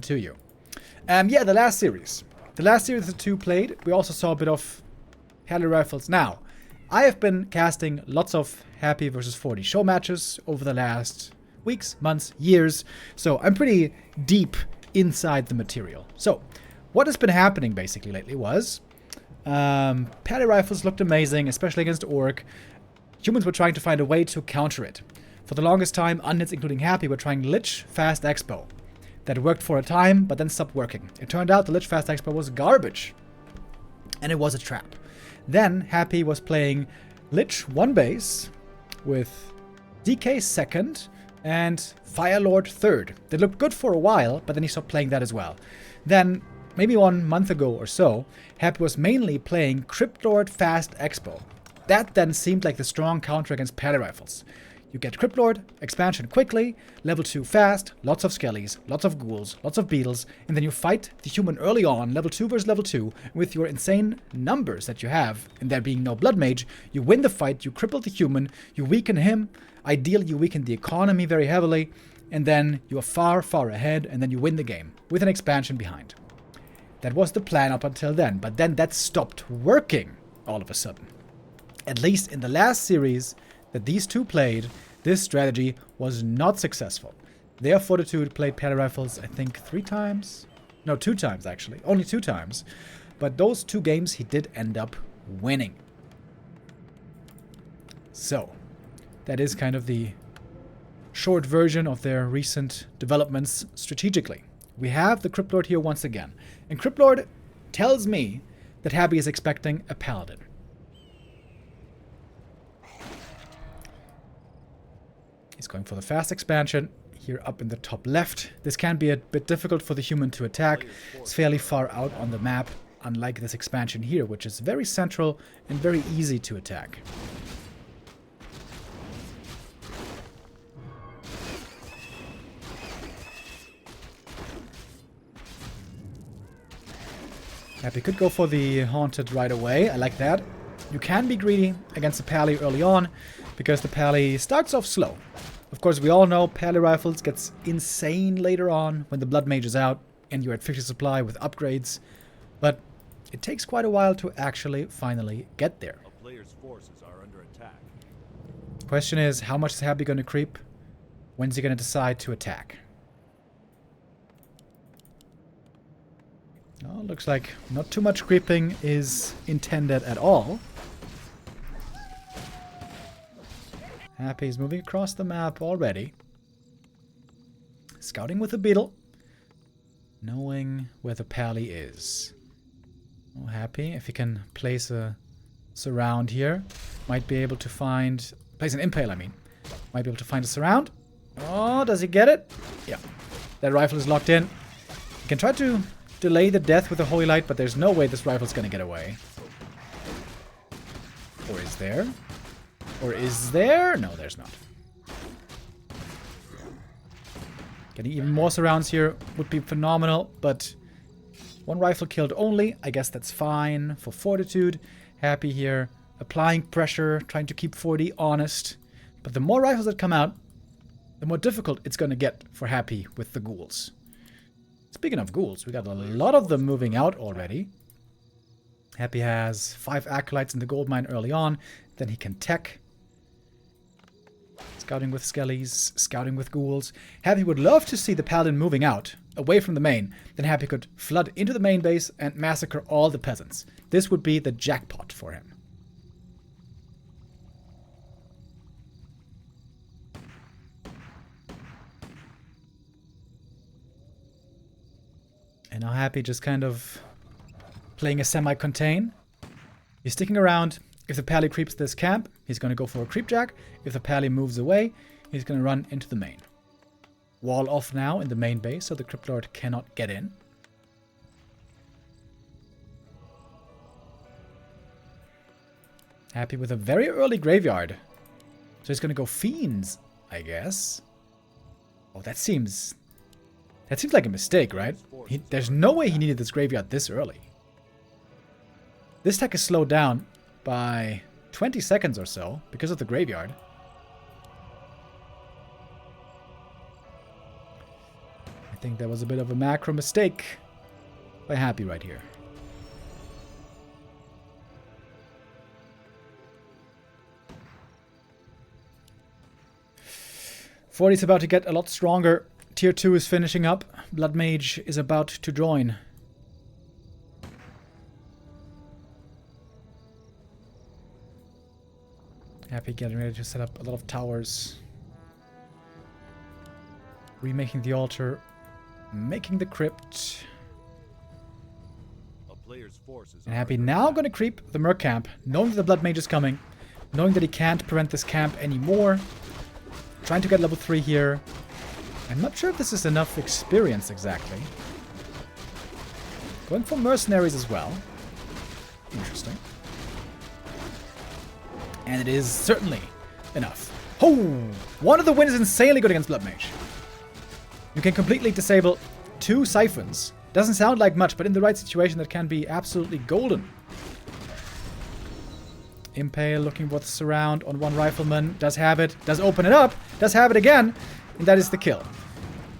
to you. Yeah, the last series. The last series the two played, we also saw a bit of Pally Rifles. Now, I have been casting lots of Happy versus 40 show matches over the last weeks, months, years, so I'm pretty deep inside the material. So, what has been happening basically lately was Pally Rifles looked amazing, especially against Orc. Humans were trying to find a way to counter it. For the longest time, units, including Happy, were trying Lich Fast Expo. That worked for a time, but then stopped working. It turned out the Lich Fast Expo was garbage. And it was a trap. Then, Happy was playing Lich 1 base with DK 2nd and Firelord 3rd. They looked good for a while, but then he stopped playing that as well. Then, maybe 1 month ago or so, Happy was mainly playing Cryptlord Fast Expo. That then seemed like the strong counter against Pally Rifles. You get Cryptlord, expansion quickly, level 2 fast, lots of skellies, lots of ghouls, lots of beetles, and then you fight the human early on, level 2 versus level 2, with your insane numbers that you have, and there being no blood mage, you win the fight, you cripple the human, you weaken him, ideally you weaken the economy very heavily, and then you are far, far ahead, and then you win the game, with an expansion behind. That was the plan up until then, but then that stopped working all of a sudden. At least in the last series that these two played, this strategy was not successful. Their Fortitude played Pally Rifles, I think 3 times? No, 2 times actually. Only 2 times. But those 2 games he did end up winning. So, that is kind of the short version of their recent developments strategically. We have the Cryptlord here once again. And Cryptlord tells me that Happy is expecting a Paladin. He's going for the fast expansion here up in the top left. This can be a bit difficult for the human to attack. It's fairly far out on the map, unlike this expansion here, which is very central and very easy to attack. Happy could go for the Haunted right away. I like that. You can be greedy against the Pally early on, because the Pally starts off slow. Of course, we all know Pally Rifles gets insane later on when the Blood Mage is out and you're at 50 supply with upgrades. But it takes quite a while to actually finally get there. A player's forces are under attack. Question is, how much is Happy going to creep? When's he going to decide to attack? Oh, looks like not too much creeping is intended at all. Happy is moving across the map already. Scouting with the beetle. Knowing where the Pally is. Oh, Happy, if he can place a surround here, might be able to find... Place an impale, I mean. Might be able to find a surround. Oh, does he get it? Yeah. That rifle is locked in. He can try to delay the death with a Holy Light, but there's no way this rifle's gonna get away. Or is there? Or is there? No, there's not. Getting even more surrounds here would be phenomenal, but 1 rifle killed only. I guess that's fine for Fortitude. Happy here, applying pressure, trying to keep 40 honest. But the more rifles that come out, the more difficult it's going to get for Happy with the ghouls. Speaking of ghouls, we got a lot of them moving out already. Happy has 5 acolytes in the gold mine early on. Then he can tech. Scouting with skellies, scouting with ghouls. Happy would love to see the Paladin moving out, away from the main. Then Happy could flood into the main base and massacre all the peasants. This would be the jackpot for him. And now Happy just kind of playing a semi-contain. He's sticking around. If the Pally creeps this camp, he's going to go for a creepjack. If the Pally moves away, he's going to run into the main. Wall off now in the main base, so the Cryptlord cannot get in. Happy with a very early graveyard. So he's going to go Fiends, I guess. Oh, that seems like a mistake, right? There's no way he needed this graveyard this early. This tech is slowed down by 20 seconds or so because of the graveyard. think there was a bit of a macro mistake by Happy right here. Forty's about to get a lot stronger. Tier 2 is finishing up. Blood Mage is about to join. Happy getting ready to set up a lot of towers. Remaking the altar. Making the crypt. And Happy now going to creep the Merc camp, knowing that the Blood Mage is coming. Knowing that he can't prevent this camp anymore. Trying to get level 3 here. I'm not sure if this is enough experience exactly. Going for mercenaries as well. Interesting. And it is certainly enough. Oh! One of the wins is insanely good against Blood Mage. You can completely disable 2 siphons. Doesn't sound like much, but in the right situation that can be absolutely golden. Impale looking for the surround on one rifleman. Does have it. Does open it up. Does have it again. And that is the kill.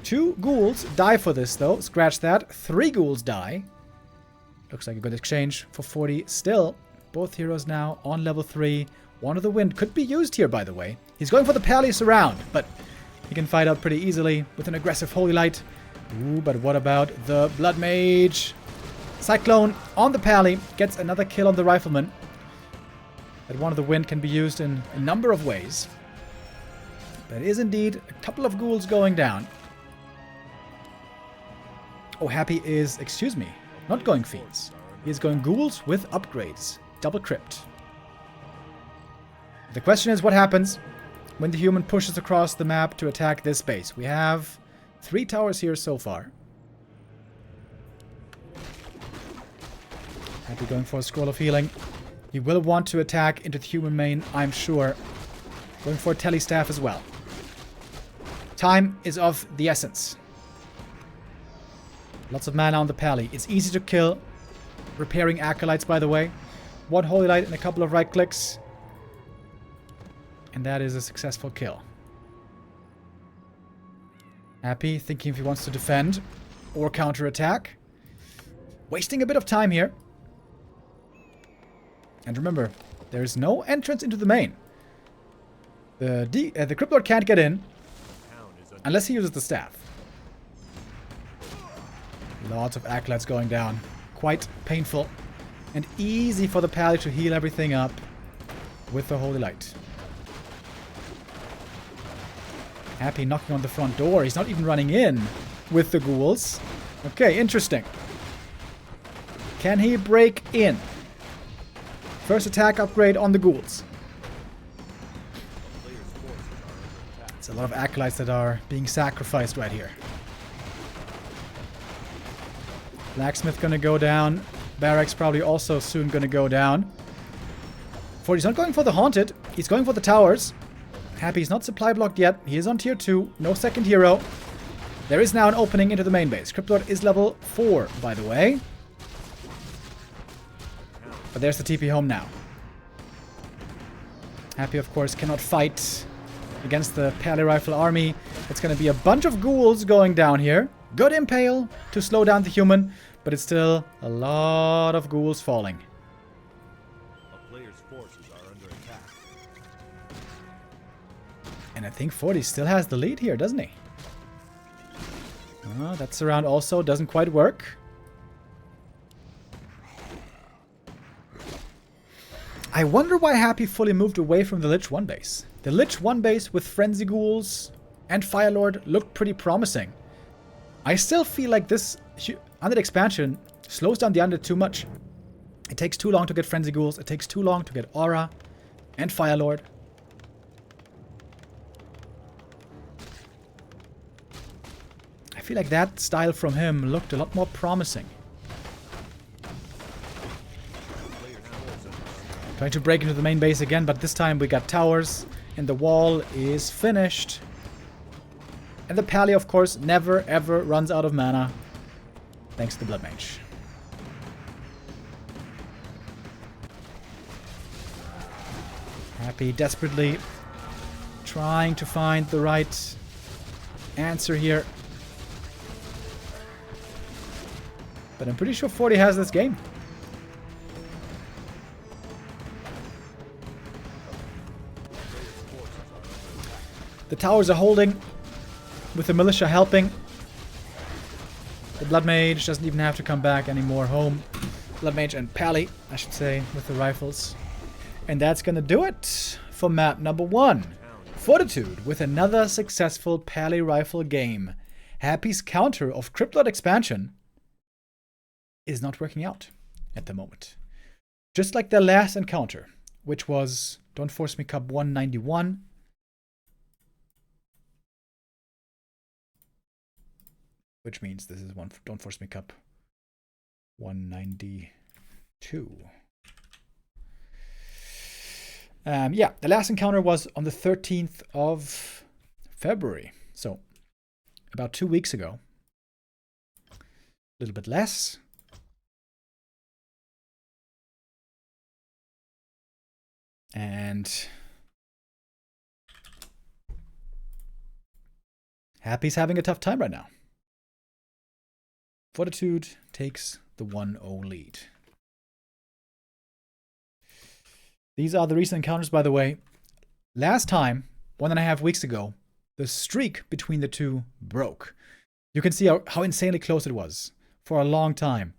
2 ghouls die for this though. Scratch that. 3 ghouls die. Looks like a good exchange for 40 still. Both heroes now on level 3. One of the wind could be used here, by the way. He's going for the pally surround, but he can fight out pretty easily with an aggressive Holy Light. Ooh, but what about the Blood Mage? Cyclone on the pally. Gets another kill on the rifleman. That one of the wind can be used in a number of ways. There is indeed a couple of ghouls going down. Oh, Happy is, excuse me, not going fiends. He is going ghouls with upgrades. Double crypt. The question is what happens when the human pushes across the map to attack this base. We have 3 towers here so far. Happy going for a scroll of healing. He will want to attack into the human main, I'm sure. Going for a telestaff as well. Time is of the essence. Lots of mana on the pally. It's easy to kill. Repairing acolytes, by the way. 1 Holy Light and a couple of right clicks. And that is a successful kill. Happy, thinking if he wants to defend or counterattack. Wasting a bit of time here. And remember, there is no entrance into the main. The Cryptlord can't get in unless he uses the staff. Lots of acolytes going down. Quite painful. And easy for the pally to heal everything up with the Holy Light. Happy knocking on the front door. He's not even running in with the ghouls. Okay, interesting. Can he break in? First attack upgrade on the ghouls. It's a lot of acolytes that are being sacrificed right here. Blacksmith gonna go down. Barracks probably also soon gonna go down. He's not going for the Haunted. He's going for the towers. Happy he's not supply blocked yet. He is on tier 2. No second hero. There is now an opening into the main base. Cryptlord is level 4, by the way. But there's the TP home now. Happy, of course, cannot fight against the Pally Rifle army. It's going to be a bunch of ghouls going down here. Good impale to slow down the human, but it's still a lot of ghouls falling. A player's forces are under attack. And I think 40 still has the lead here, doesn't he? That surround also doesn't quite work. I wonder why Happy fully moved away from the Lich 1 base. The Lich 1 base with Frenzy Ghouls and Firelord looked pretty promising. I still feel like this Undead expansion slows down the Undead too much. It takes too long to get Frenzy Ghouls. It takes too long to get Aura and Firelord. I feel like that style from him looked a lot more promising. Trying to break into the main base again, but this time we got towers and the wall is finished. And the Pally, of course, never ever runs out of mana. Thanks to the Blood Mage. Happy desperately trying to find the right answer here. But I'm pretty sure 40 has this game. The towers are holding, with the militia helping. The Blood Mage doesn't even have to come back anymore home. Blood Mage and Pally, I should say, with the rifles. And that's gonna do it for map number 1. Fortitude, with another successful Pally rifle game. Happy's counter of Cryptlord expansion is not working out at the moment. Just like their last encounter, which was Don't Force Me Cup 191. Which means this is one Don't Force Me Cup 192. Yeah, the last encounter was on the 13th of February. So, about 2 weeks ago. A little bit less. And Happy's having a tough time right now. Fortitude takes the 1-0 lead. These are the recent encounters, by the way. Last time, 1.5 weeks ago, the streak between the two broke. You can see how insanely close it was for a long time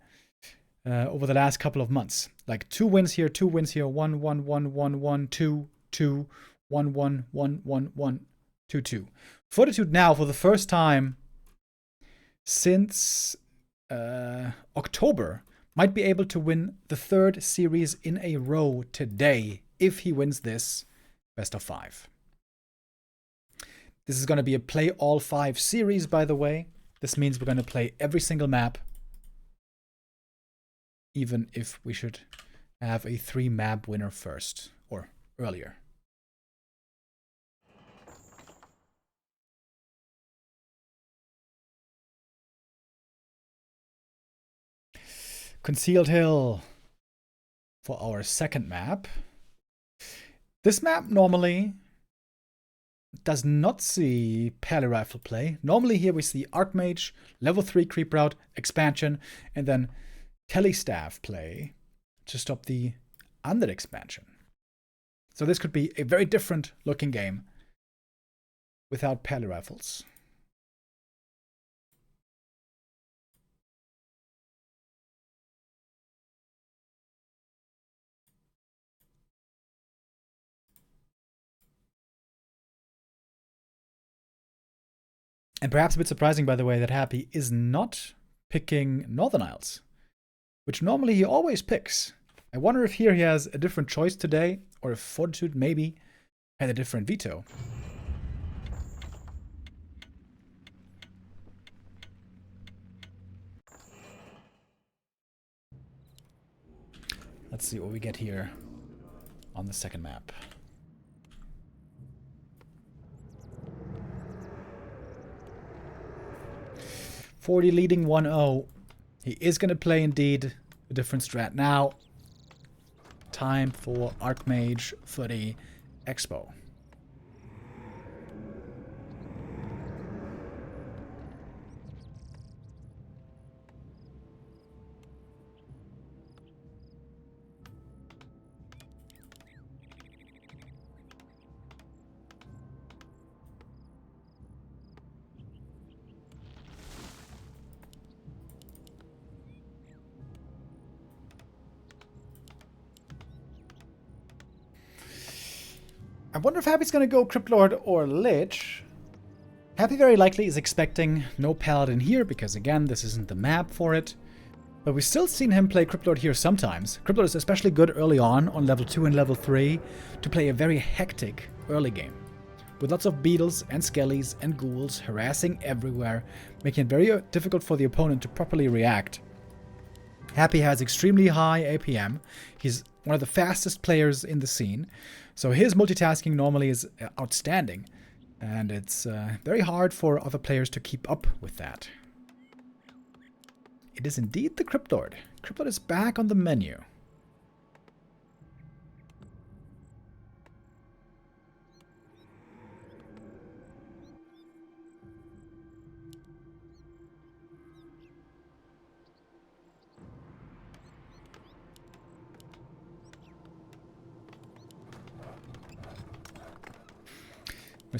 over the last couple of months. Like 2 wins here, 2 wins here, 1, 1, 1, 1, 1, 2, 2, 1, 1, 1, 1, 1, 2, 2. Fortitude now, for the first time since October, might be able to win the 3rd series in a row today if he wins this best of 5. This is going to be a play all 5 series, by the way. This means we're going to play every single map, even if we should have a 3-map winner first or earlier. Concealed Hill for our 2nd map. This map normally does not see Pally Rifle play. Normally here we see Archmage, level 3 Creep Route, Expansion, and then Telestaff play to stop the Undead expansion. So this could be a very different looking game without Pally Rifles. And perhaps a bit surprising, by the way, that Happy is not picking Northern Isles, which normally he always picks. I wonder if here he has a different choice today, or if Fortitude maybe had a different veto. Let's see what we get here on the 2nd map. .40 leading 1-0. He is going to play, indeed, a different strat now. Time for Archmage for the Expo. I wonder if Happy's going to go Cryptlord or Lich. Happy very likely is expecting no Paladin here, because again, this isn't the map for it. But we've still seen him play Cryptlord here sometimes. Cryptlord is especially good early on level 2 and level 3, to play a very hectic early game. With lots of beetles and skellies and ghouls harassing everywhere, making it very difficult for the opponent to properly react. Happy has extremely high APM. He's one of the fastest players in the scene. So his multitasking normally is outstanding. And it's very hard for other players to keep up with that. It is indeed the Cryptlord. Cryptlord is back on the menu.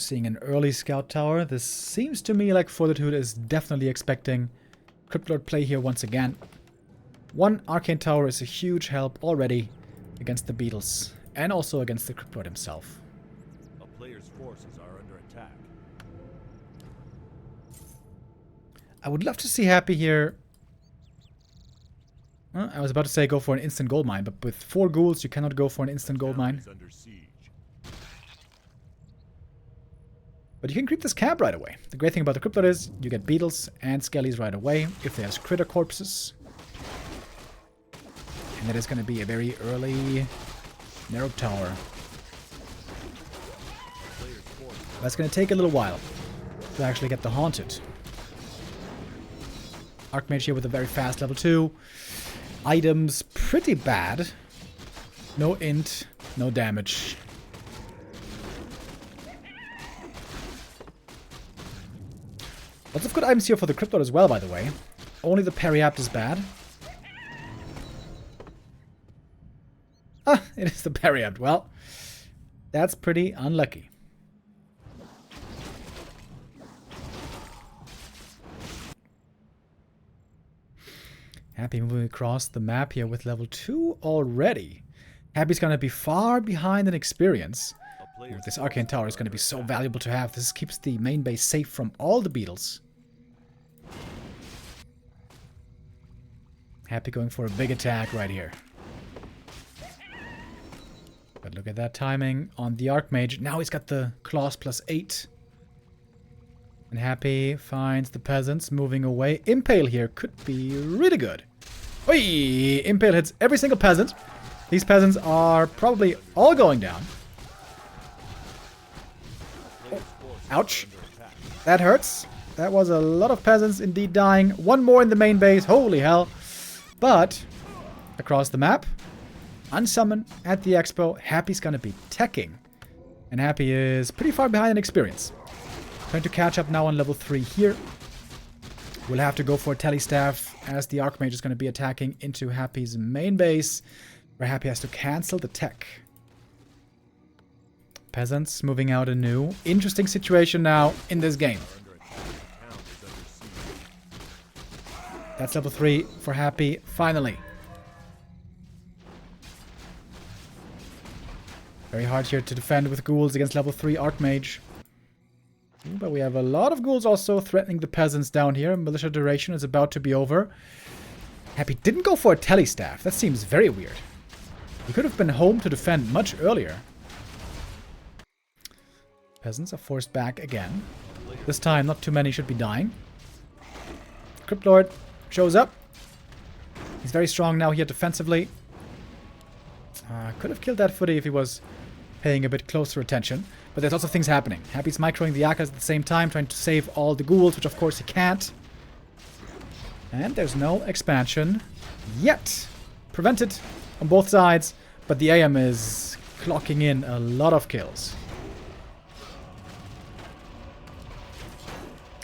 seeing an early scout tower. This seems to me like Fortitude is definitely expecting Cryptlord play here once again. One arcane tower is a huge help already against the beetles and also against the Cryptlord himself. A player's forces are under attack. I would love to see Happy here. Well, I was about to say go for an instant gold mine, but with 4 ghouls you cannot go for an instant gold mine. Under siege. But you can creep this camp right away. The great thing about the Cryptlord is you get beetles and skellies right away if there's critter corpses. And that is going to be a very early narrow tower. That's going to take a little while to actually get the Haunted. Archmage here with a very fast level 2. Items pretty bad. No int, no damage. Lots of good items here for the Cryptlord as well, by the way. Only the Periapt is bad. Ah, it is the Periapt. Well, that's pretty unlucky. Happy moving across the map here with level 2 already. Happy's going to be far behind in experience. This arcane tower is going to be so valuable to have. This keeps the main base safe from all the beetles. Happy going for a big attack right here. But look at that timing on the Archmage. Now he's got the claws +8. And Happy finds the peasants moving away. Impale here could be really good. Oi! Impale hits every single peasant. These peasants are probably all going down. Oh, ouch. That hurts. That was a lot of peasants indeed dying. One more in the main base. Holy hell. But across the map, unsummon at the expo, Happy's gonna be teching. And Happy is pretty far behind in experience. Trying to catch up now on level 3 here. We'll have to go for a Telestaff as the Archmage is going to be attacking into Happy's main base, where Happy has to cancel the tech. Peasants moving out anew. Interesting situation now in this game. That's level 3 for Happy, finally. Very hard here to defend with ghouls against level 3 Archmage. But we have a lot of ghouls also threatening the peasants down here. Militia duration is about to be over. Happy didn't go for a Telestaff. That seems very weird. He could have been home to defend much earlier. Peasants are forced back again. This time, not too many should be dying. Cryptlord shows up. He's very strong now here defensively. Could have killed that footy if he was paying a bit closer attention. But there's lots of things happening. Happy's microing the Yakas at the same time, trying to save all the ghouls, which of course he can't. And there's no expansion yet. Prevented on both sides, but the AM is clocking in a lot of kills.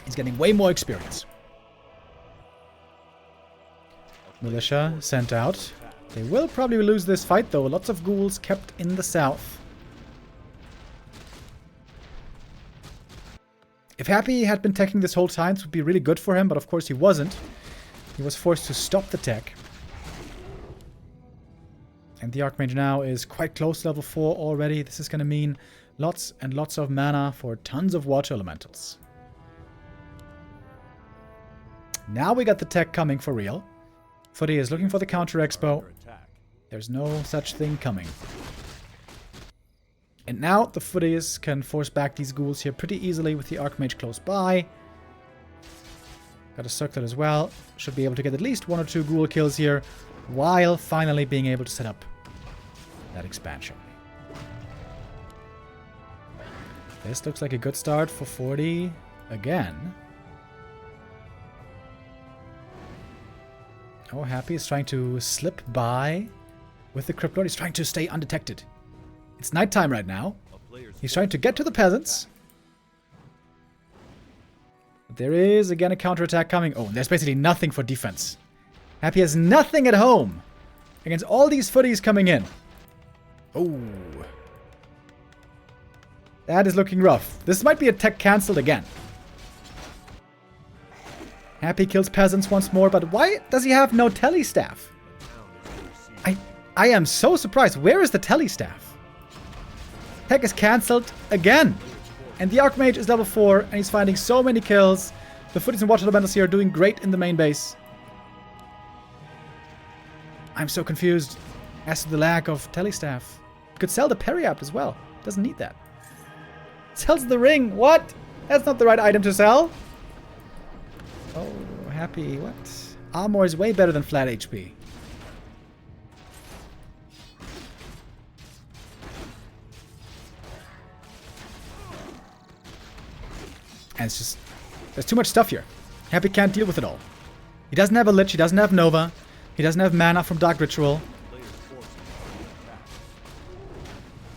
He's getting way more experience. Militia sent out. They will probably lose this fight though. Lots of ghouls kept in the south. If Happy had been teching this whole time, this would be really good for him, but of course he wasn't. He was forced to stop the tech. And the Archmage now is quite close to level 4 already. This is going to mean lots and lots of mana for tons of water elementals. Now we got the tech coming for real. Footy is looking for the counter expo. There's no such thing coming. And now the footies can force back these ghouls here pretty easily with the Archmage close by. Got a circlet as well. Should be able to get at least 1 or 2 ghoul kills here, while finally being able to set up that expansion. This looks like a good start for 40 again. Oh, Happy is trying to slip by with the Cryptlord. He's trying to stay undetected. It's nighttime right now. He's trying to get to the peasants. But there is, again, a counterattack coming. Oh, there's basically nothing for defense. Happy has nothing at home against all these footies coming in. Oh. That is looking rough. This might be a tech cancelled again. Happy kills peasants once more, but why does he have no tele staff? I am so surprised. Where is the tele staff? Tech is cancelled again. And the Archmage is level 4, and he's finding so many kills. The Footies and Watch Elementals here are doing great in the main base. I'm so confused as to the lack of tele staff. Could sell the Periapt as well. Doesn't need that. Sells the ring. What? That's not the right item to sell. Oh, happy. What? Armor is way better than flat HP. And it's just... there's too much stuff here. Happy can't deal with it all. He doesn't have a Lich. He doesn't have Nova. He doesn't have mana from Dark Ritual.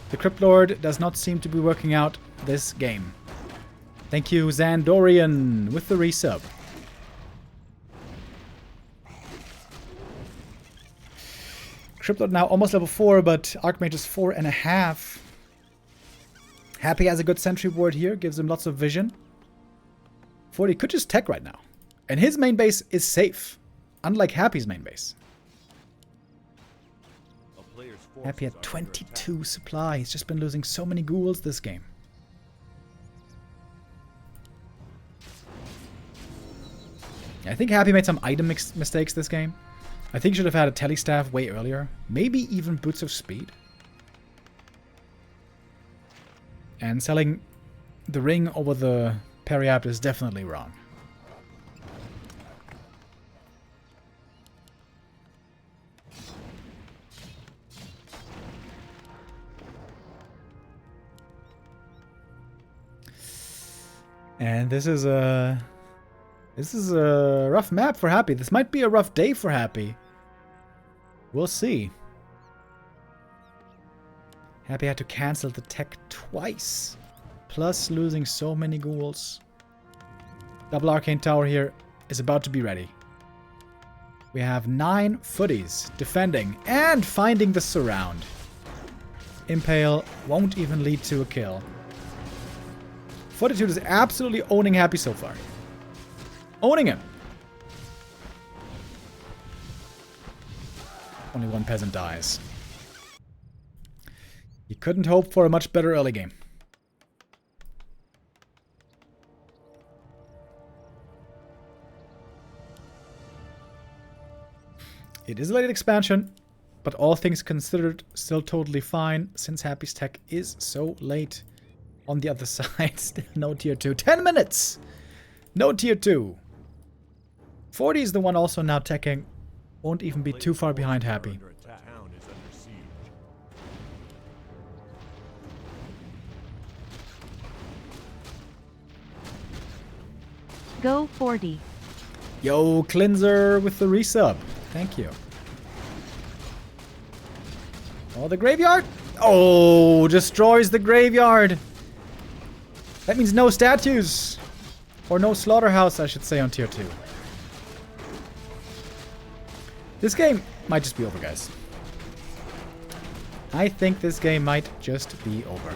The Cryptlord does not seem to be working out this game. Thank you, Zandorian, with the resub. Cryptlord now almost level 4, but Archmage is 4.5. Happy has a good sentry ward here, gives him lots of vision. 40 could just tech right now. And his main base is safe, unlike Happy's main base. Happy at 22 supply. He's just been losing so many ghouls this game. I think Happy made some item mistakes this game. I think he should have had a telestaff way earlier. Maybe even Boots of Speed. And selling the ring over the Periapt is definitely wrong. And this is a rough map for Happy. This might be a rough day for Happy. We'll see. Happy had to cancel the tech twice. Plus losing so many ghouls. Double Arcane Tower here is about to be ready. We have 9 Footies defending and finding the surround. Impale won't even lead to a kill. Fortitude is absolutely owning Happy so far. Owning him. Only one peasant dies. You couldn't hope for a much better early game. It is a late expansion, but all things considered, still totally fine, since Happy's tech is so late. On the other side, still no tier 2. 10 minutes! No tier 2. 40 is the one also now teching. Won't even be too far behind Happy. Go 40. Yo, Cleanser with the resub. Thank you. Oh, the graveyard? Oh, destroys the graveyard. That means no statues. Or no slaughterhouse, I should say, on tier 2. This game might just be over, guys. I think this game might just be over.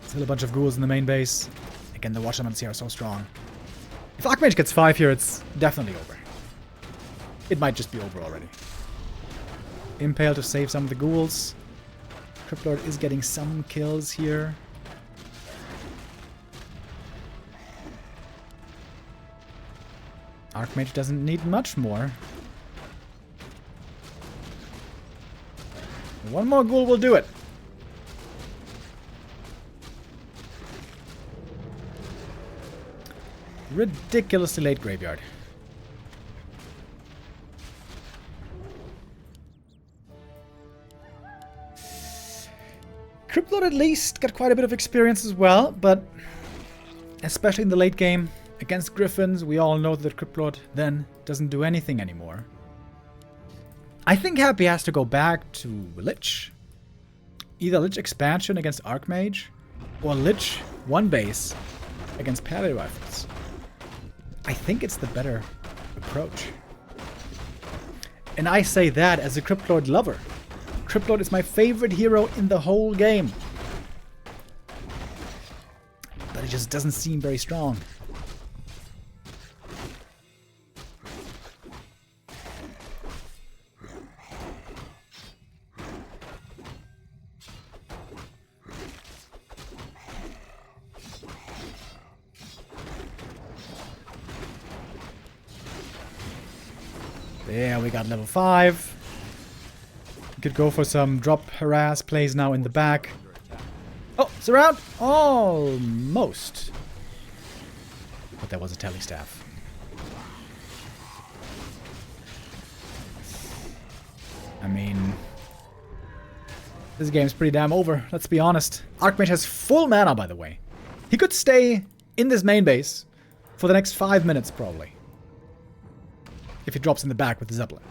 Still a bunch of ghouls in the main base. Again, the Watchmans here are so strong. If Archmage gets 5 here, it's definitely over. It might just be over already. Impale to save some of the ghouls. Cryptlord is getting some kills here. Archmage doesn't need much more. One more ghoul will do it. Ridiculously late graveyard. Cryptlord at least got quite a bit of experience as well, but especially in the late game against Griffins, we all know that Cryptlord then doesn't do anything anymore. I think Happy has to go back to Lich. Either Lich expansion against Archmage, or Lich 1 base against Pally Rifles. I think it's the better approach. And I say that as a Cryptlord lover. Cryptlord is my favorite hero in the whole game. But it just doesn't seem very strong. Yeah, we got level 5. We could go for some drop harass plays now in the back. Oh, surround! Almost. But that was a telly staff. I mean, this game's pretty damn over, let's be honest. Archmage has full mana, by the way. He could stay in this main base for the next 5 minutes, probably. If he drops in the back with the Zeppelin.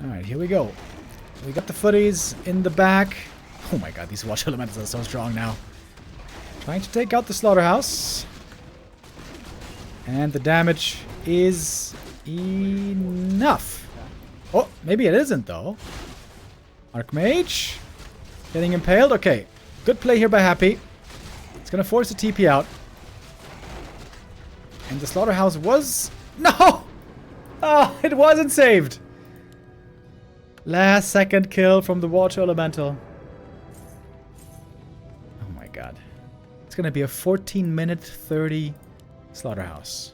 Alright, here we go. We got the footies in the back. Oh my god, these watch elementals are so strong now. Trying to take out the slaughterhouse. And the damage is enough. Oh, maybe it isn't, though. Archmage. Getting impaled. Okay. Good play here by Happy. It's going to force the TP out. And the slaughterhouse was... No! Oh, it wasn't saved. Last second kill from the water elemental. Oh my god. It's going to be a 14-minute 30 slaughterhouse.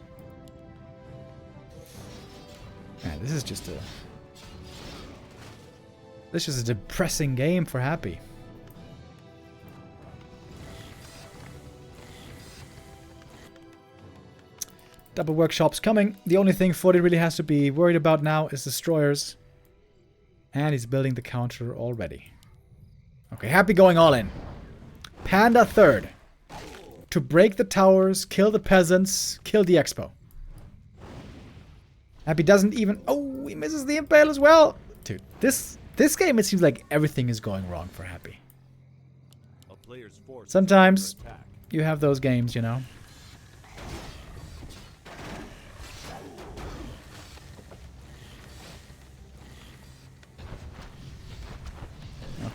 Man, this is just a... This is a depressing game for Happy. Double workshops coming. The only thing Forty really has to be worried about now is destroyers. And he's building the counter already. Okay, Happy going all in. Panda third. To break the towers, kill the peasants, kill the expo. Happy doesn't even... Oh, he misses the impale as well. Dude, this game, it seems like everything is going wrong for Happy. Sometimes you have those games, you know.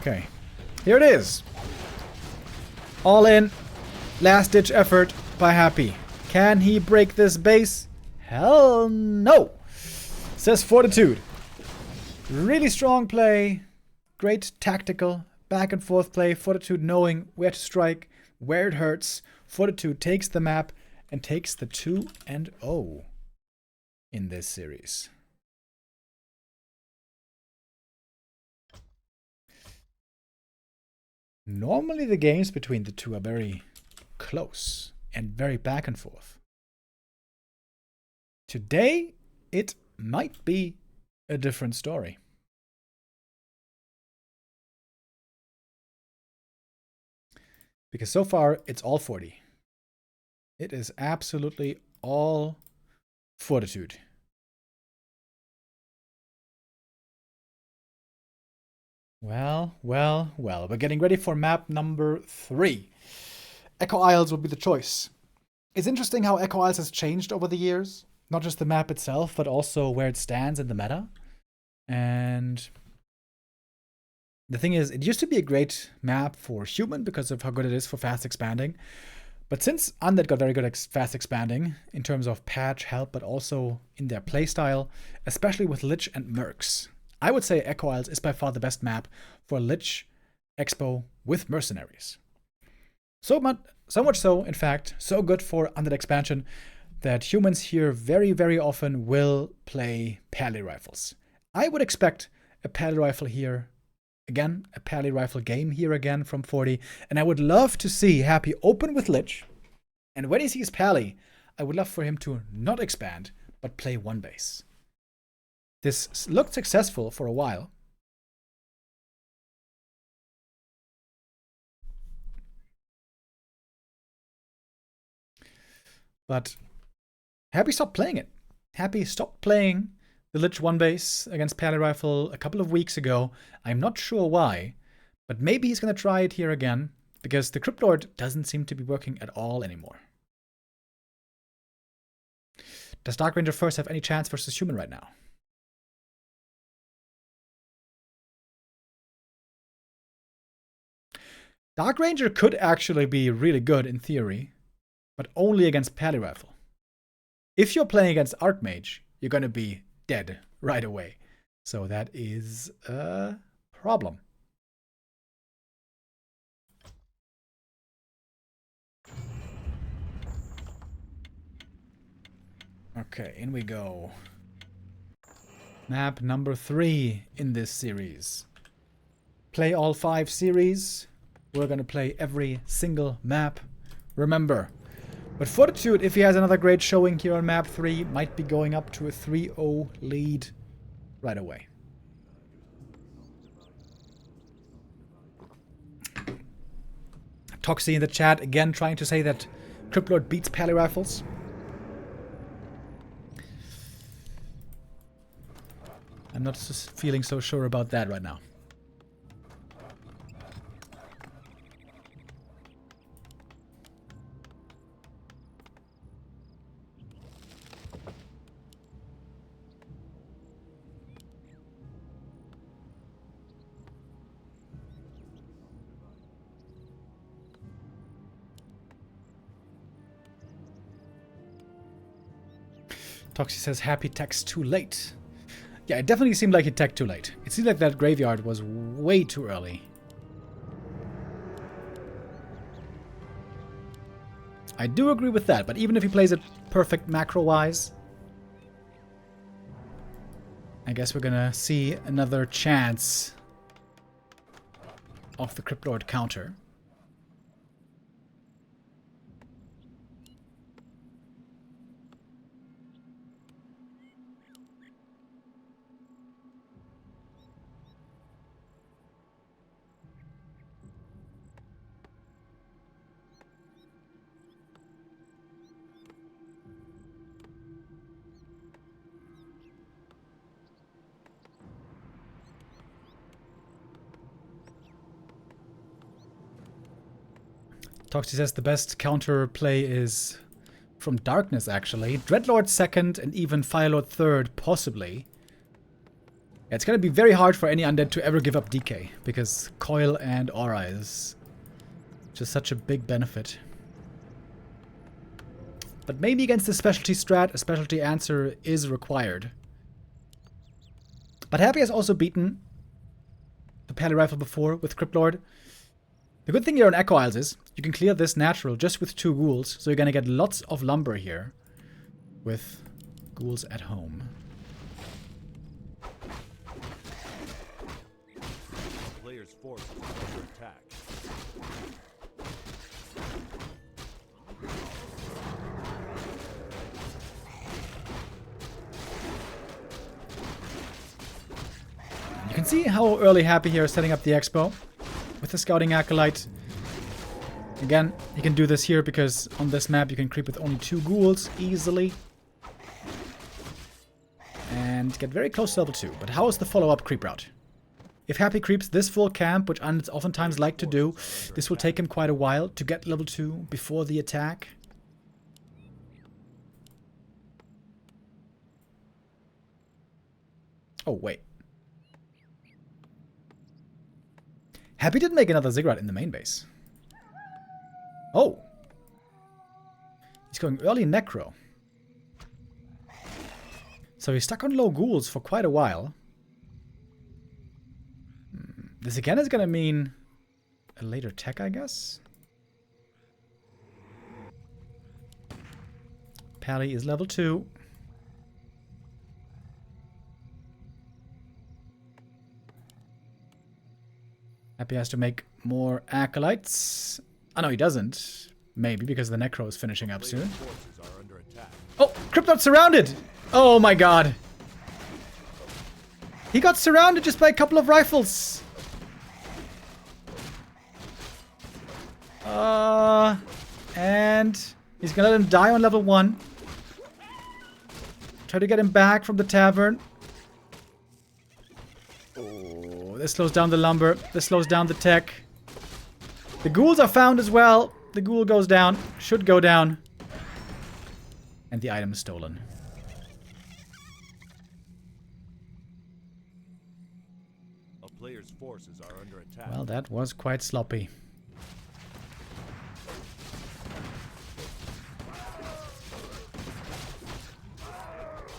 Okay. Here it is. All in. Last ditch effort by Happy. Can he break this base? Hell no. Says Fortitude. Really strong play. Great tactical back and forth play. Fortitude knowing where to strike, where it hurts. Fortitude takes the map and takes the 2-0 in this series. Normally the games between the two are very close and very back and forth. Today, it might be a different story. Because so far, it's all 40. It is absolutely all Fortitude. Well. We're getting ready for map number 3. Echo Isles will be the choice. It's interesting how Echo Isles has changed over the years. Not just the map itself, but also where it stands in the meta. And the thing is, it used to be a great map for human because of how good it is for fast expanding. But since Undead got very good at fast expanding in terms of patch, help, but also in their playstyle, especially with Lich and Mercs, I would say Echo Isles is by far the best map for Lich Expo with Mercenaries. So much so, in fact, so good for Undead expansion that humans here very, very often will play Pally Rifles. I would expect a Pally Rifle here again, a Pally Rifle game here again from 40, and I would love to see Happy open with Lich, and when he sees Pally, I would love for him to not expand, but play one base. This looked successful for a while. But Happy stopped playing it. Happy stopped playing the Lich one base against Pally Rifle a couple of weeks ago. I'm not sure why, But maybe he's going to try it here again, because the Cryptlord doesn't seem to be working at all anymore. Does Dark Ranger first have any chance versus human right now? Dark Ranger could actually be really good in theory, but only against Pally Rifle. If you're playing against Archmage, you're going to be dead right away. So that is a problem. Okay, in we go. Map number 3 in this series. Play all 5 series. We're going to play every single map. Remember. But Fortitude, if he has another great showing here on map 3, might be going up to a 3-0 lead right away. Toxie in the chat again trying to say that Cryptlord beats Pally Rifles. I'm not feeling so sure about that right now. Toxie says happy text too late. Yeah, it definitely seemed like he teched too late. It seemed like that graveyard was way too early. I do agree with that, but even if he plays it perfect macro-wise, I guess we're gonna see another chance of the Cryptlord counter. Toxie says the best counter play is from Darkness, actually. Dreadlord second and even Firelord third, possibly. Yeah, it's going to be very hard for any undead to ever give up DK, because Coil and Aura is just such a big benefit. But maybe against the specialty strat, a specialty answer is required. But Happy has also beaten the Pally Rifle before with Cryptlord. The good thing here on Echo Isles is you can clear this natural just with 2 ghouls, so you're going to get lots of lumber here with ghouls at home. Player's force is under attack. You can see how early Happy here is setting up the expo with the Scouting Acolyte. Again, you can do this here because on this map you can creep with only 2 ghouls easily. And get very close to level 2. But how is the follow-up creep route? If Happy creeps this full camp, which Undeads oftentimes like to do, this will take him quite a while to get level 2 before the attack. Oh, wait. Happy did make another Ziggurat in the main base. Oh. He's going early Necro. So he's stuck on low ghouls for quite a while. This again is going to mean a later tech, I guess. Pally is level 2. Happy has to make more acolytes. Oh, no, he doesn't. Maybe because the Necro is finishing up soon. Oh, Cryptlord surrounded! Oh my god. He got surrounded just by a couple of rifles. And he's gonna let him die on level 1. Try to get him back from the tavern. Oh, This slows down the lumber. This slows down the tech. The ghouls are found as well. The ghoul goes down. Should go down. And the item is stolen. A player's forces are under attack. Well, that was quite sloppy.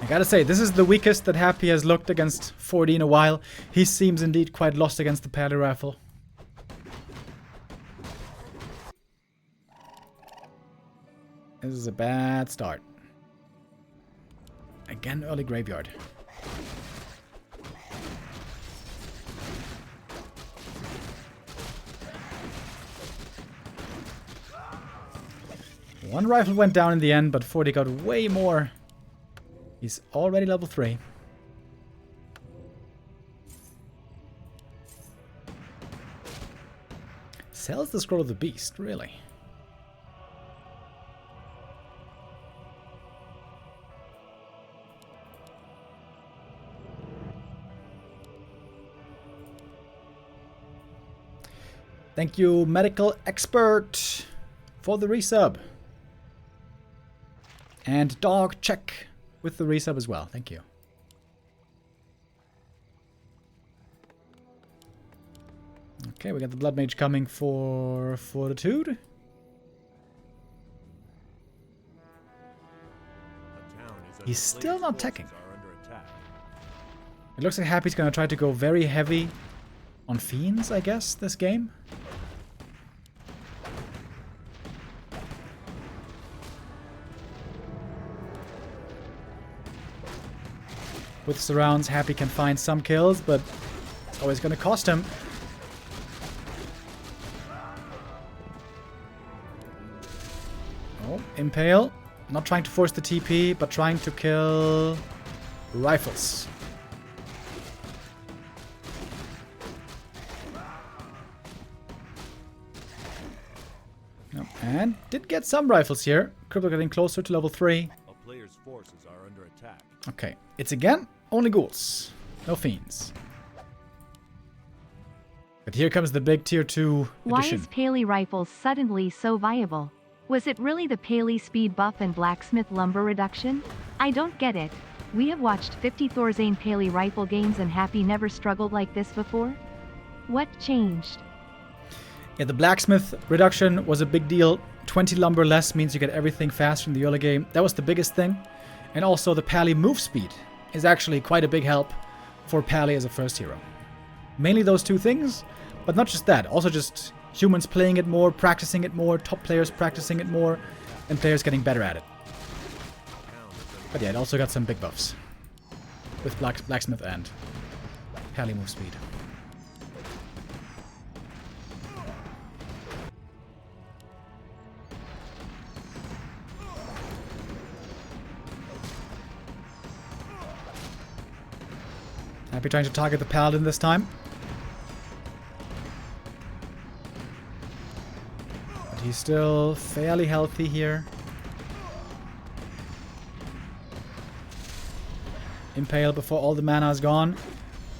I gotta say, this is the weakest that Happy has looked against 40 in a while. He seems indeed quite lost against the Pally Rifle. This is a bad start. Again, early graveyard. One rifle went down in the end, but 40 got way more. He's already level 3. Sells the Scroll of the Beast, really? Thank you, Medical Expert, for the resub. And Dog Check with the resub as well. Thank you. Okay, we got the Blood Mage coming for Fortitude. He's still not teching. It looks like Happy's gonna try to go very heavy on Fiends, I guess, this game. With surrounds, Happy can find some kills, but it's always going to cost him. Oh, Impale. Not trying to force the TP, but trying to kill rifles. Oh, and did get some rifles here. Cryptlord getting closer to level 3. A player's forces are under attack. Okay, it's again only ghouls, no fiends. But here comes the big tier 2 Why edition. is Paley rifles suddenly so viable? Was it really the Paley speed buff and blacksmith lumber reduction? I don't get it. We have watched 50 Thorzane Paley rifle games and Happy never struggled like this before? What changed? Yeah, the blacksmith reduction was a big deal. 20 lumber less means you get everything faster in the early game. That was the biggest thing. And also the Pally move speed is actually quite a big help for Pally as a first hero. Mainly those two things, but not just that. Also just humans playing it more, practicing it more, top players practicing it more, and players getting better at it. But yeah, it also got some big buffs with blacksmith and Pally move speed. Happy trying to target the paladin this time. But he's still fairly healthy here. Impale before all the mana is gone.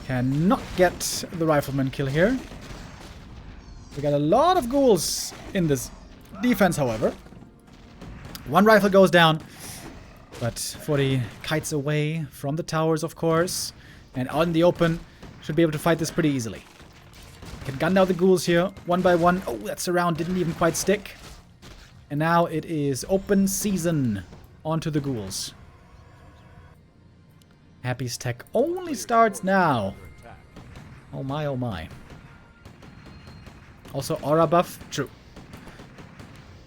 Cannot get the rifleman kill here. We got a lot of ghouls in this defense, however. One rifle goes down. But 40 kites away from the towers, of course. And out in the open, should be able to fight this pretty easily. Can gun down the ghouls here, one by one. Oh, that surround didn't even quite stick. And now it is open season onto the ghouls. Happy's tech only starts now. Oh my, oh my. Also aura buff, true.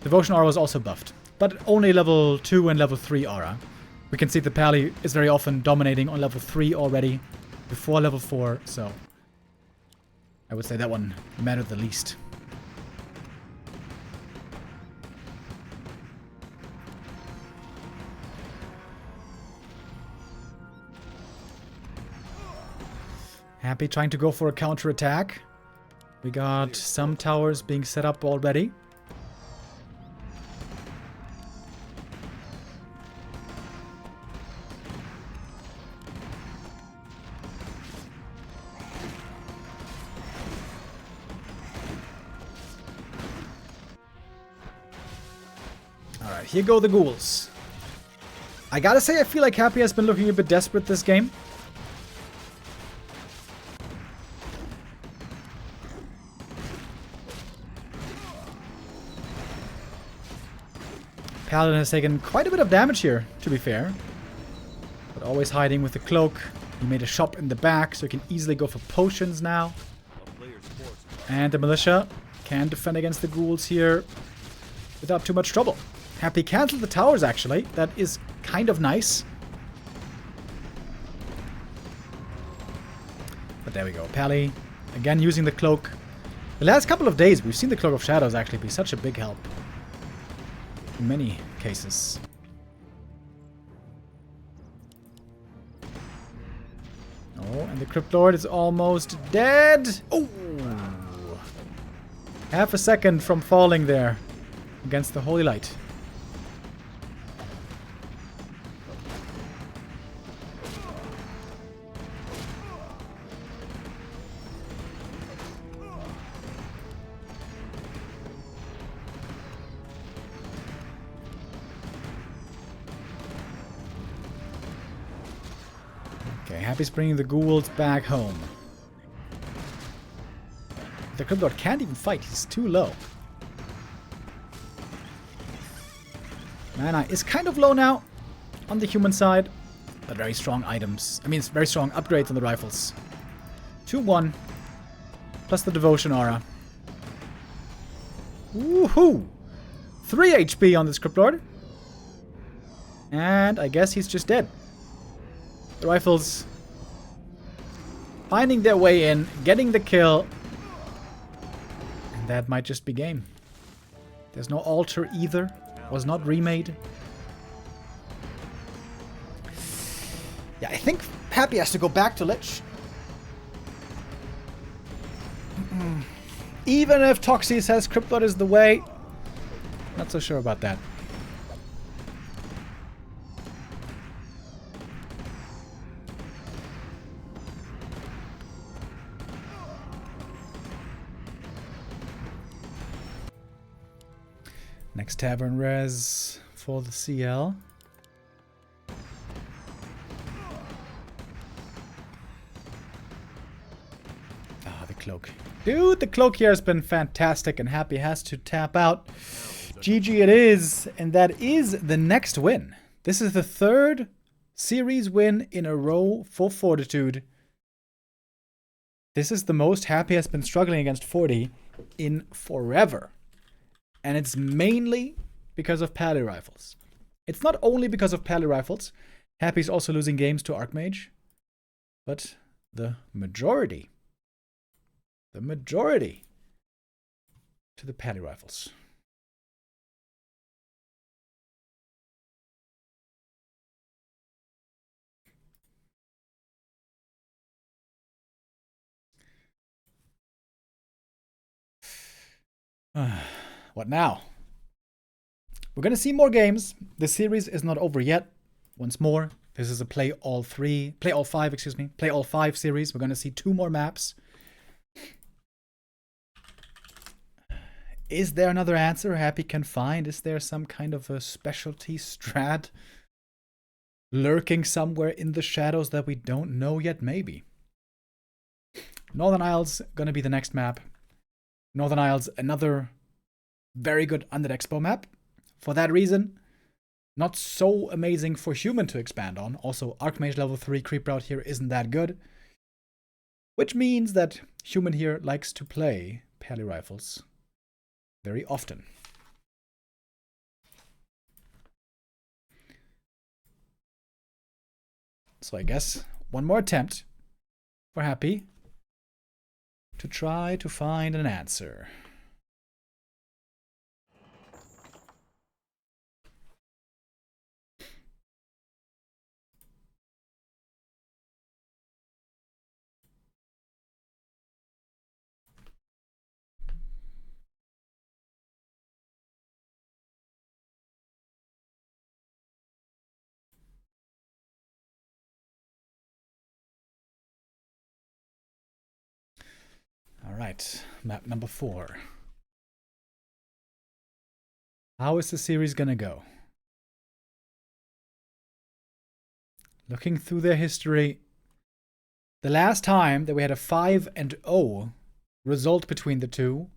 Devotion aura was also buffed, but only level 2 and level 3 aura. We can see the Pally is very often dominating on level 3 already, before level 4, so I would say that one mattered the least. Happy trying to go for a counter-attack. We got some towers being set up already. here go the ghouls. I gotta say, I feel like Happy has been looking a bit desperate this game. Paladin has taken quite a bit of damage here, to be fair. But always hiding with the cloak. He made a shop in the back, so he can easily go for potions now. And the militia can defend against the ghouls here without too much trouble. Happy cancelled the towers, actually. That is kind of nice. But there we go. Pally, again using the cloak. The last couple of days, we've seen the Cloak of Shadows actually be such a big help. In many cases. Oh, and the Cryptlord is almost dead. Oh! Half a second from falling there against the Holy Light. Okay, Happy's bringing the ghouls back home. The Cryptlord can't even fight, he's too low. Mana is kind of low now on the human side, but very strong items. I mean, it's very strong upgrades on the rifles. 2-1, plus the Devotion Aura. Woohoo! 3 HP on this Cryptlord. And I guess he's just dead. The rifles finding their way in, getting the kill. And that might just be game. There's no altar either. Was not remade. Yeah, I think Happy has to go back to Lich. Even if Toxie says Cryptlord is the way. Not so sure about that. Next Tavern Res for the CL. Ah, the cloak. Dude, the cloak here has been fantastic, and Happy has to tap out. GG it is, and that is the next win. This is the 3rd series win in a row for Fortitude. This is the most Happy has been struggling against 40 in forever. And it's mainly because of Pally Rifles. It's not only because of Pally Rifles. Happy's also losing games to Archmage. But the majority to the Pally Rifles. What now? We're gonna see more games. The series is not over yet. Once more, this is a play all 5 series. We're gonna see 2 more maps. Is there another answer Happy can find? Is there some kind of a specialty strat lurking somewhere in the shadows that we don't know yet? Maybe. Northern Isles gonna be the next map. Northern Isles, another very good Undead Expo map. For that reason, not so amazing for human to expand on. Also, Archmage level 3 creep route here isn't that good. Which means that human here likes to play Pally Rifles very often. So I guess one more attempt for Happy to try to find an answer. All right, map number 4. How is the series gonna go? Looking through their history, the last time that we had a 5-0 result between the two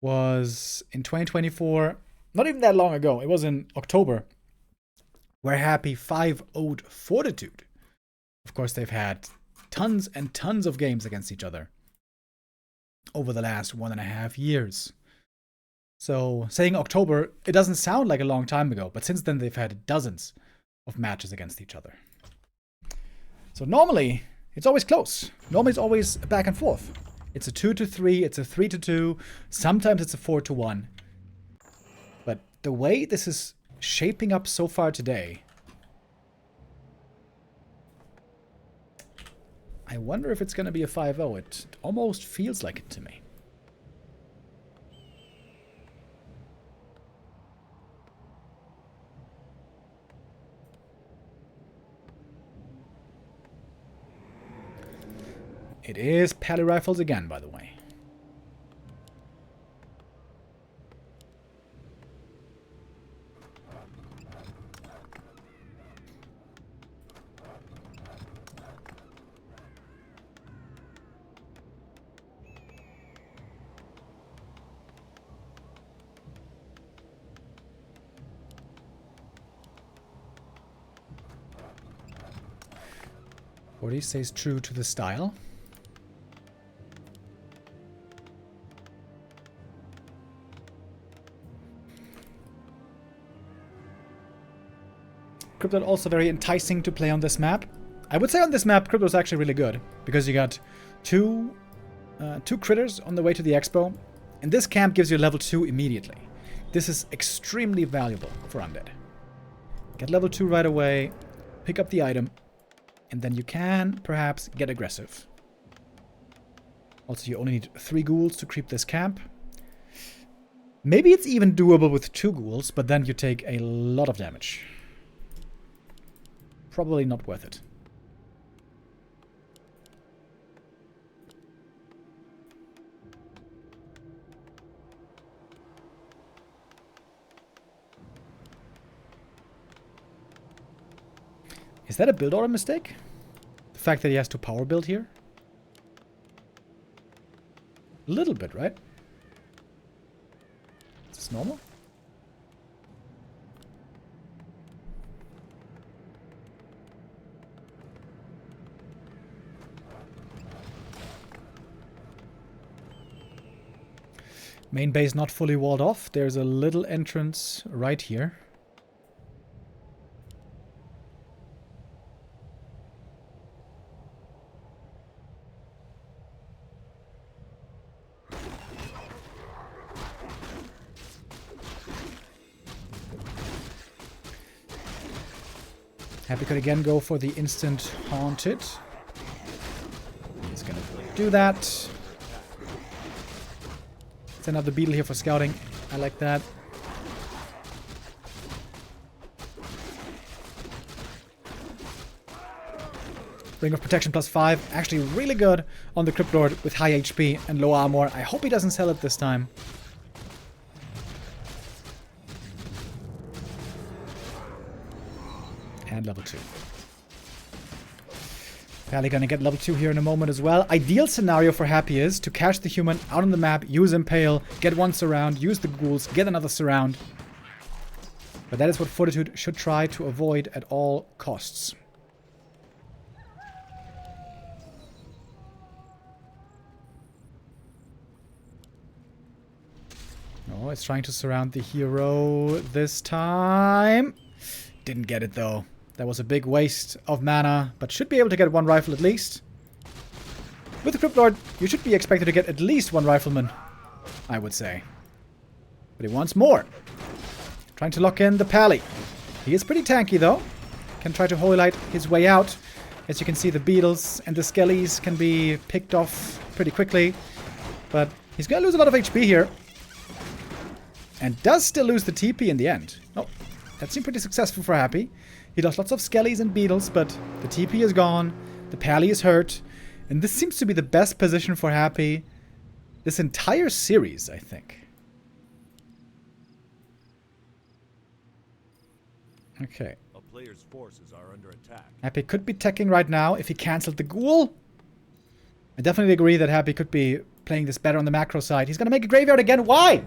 was in 2024. Not even that long ago. It was in October, where Happy 5-0'd Fortitude. Of course, they've had tons and tons of games against each other over the last 1.5 years. So saying October, it doesn't sound like a long time ago, but since then they've had dozens of matches against each other. So normally, it's always close. Normally it's always back and forth. It's a 2-3, it's a 3-2, sometimes it's a 4-1. But the way this is shaping up so far today, I wonder if it's going to be a 5-0. It almost feels like it to me. It is Pally Rifles again, by the way. Forty stays true to the style. Crypto also very enticing to play on this map. I would say on this map, Crypto is actually really good because you got two critters on the way to the expo, and this camp gives you level 2 immediately. This is extremely valuable for Undead. Get level 2 right away, pick up the item, and then you can perhaps get aggressive. Also, you only need 3 ghouls to creep this camp. Maybe it's even doable with 2 ghouls, but then you take a lot of damage. Probably not worth it. Is that a build order mistake? The fact that he has to power build here? A little bit, right? Is this normal? Main base not fully walled off. There's a little entrance right here. Happy could again go for the instant haunted. He's gonna do that. Send out the beetle here for scouting. I like that. Ring of Protection +5. Actually really good on the Cryptlord with high HP and low armor. I hope he doesn't sell it this time. And level 2. Probably gonna get level 2 here in a moment as well. Ideal scenario for Happy is to catch the human out on the map, use Impale, get one surround, use the ghouls, get another surround. But that is what Fortitude should try to avoid at all costs. Oh, it's trying to surround the hero this time. Didn't get it though. That was a big waste of mana, but should be able to get one rifle at least. With the Cryptlord, you should be expected to get at least one rifleman, I would say. But he wants more. Trying to lock in the Pally. He is pretty tanky though. Can try to hoylite his way out. As you can see, the beetles and the skellies can be picked off pretty quickly. But he's gonna lose a lot of HP here. And does still lose the TP in the end. Oh, that seemed pretty successful for Happy. He lost lots of skellies and beetles, but the TP is gone. The Pally is hurt. And this seems to be the best position for Happy this entire series, I think. Okay. player's forces are under attack. Happy could be teching right now if he cancelled the ghoul. I definitely agree that Happy could be playing this better on the macro side. He's going to make a graveyard again. Why?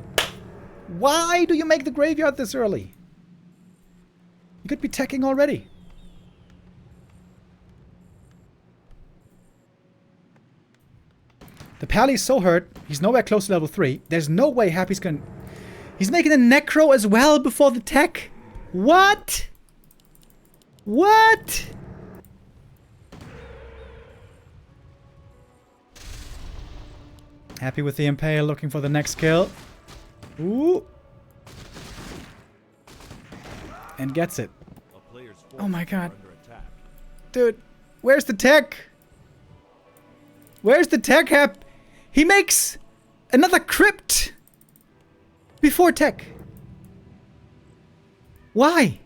Why do you make the graveyard this early? You could be teching already. The Pally's so hurt. He's nowhere close to level 3. There's no way Happy's going to... He's making a Necro as well before the tech. What? What? Happy with the Impale, looking for the next kill. Ooh. And gets it. Oh my god. Dude, where's the tech? Where's the tech, Hap? He makes another crypt before tech. Why?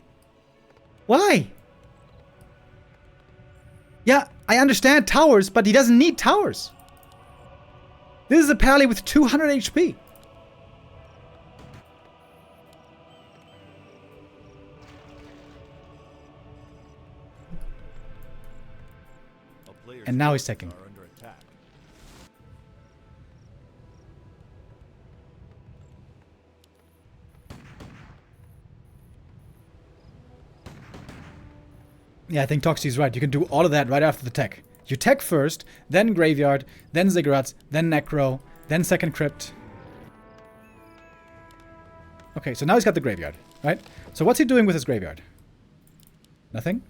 Why? Yeah, I understand towers, but he doesn't need towers. This is a Pally with 200 HP. And now he's taking. Yeah, I think Toxie's right. You can do all of that right after the tech. You tech first, then Graveyard, then Ziggurats, then Necro, then second Crypt. Okay, so now he's got the Graveyard, right? So what's he doing with his Graveyard? Nothing?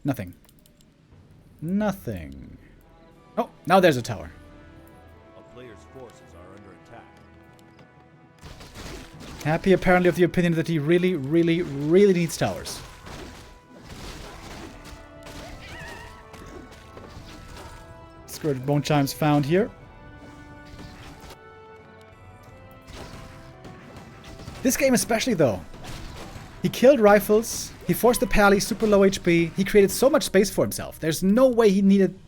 Nothing. Nothing. Oh, now there's a tower. A player's forces are under attack. Happy apparently of the opinion that he really, really, really needs towers. Skirted Bone Chimes found here. This game especially though. He killed rifles, he forced the Pally super low HP, he created so much space for himself. There's no way he needed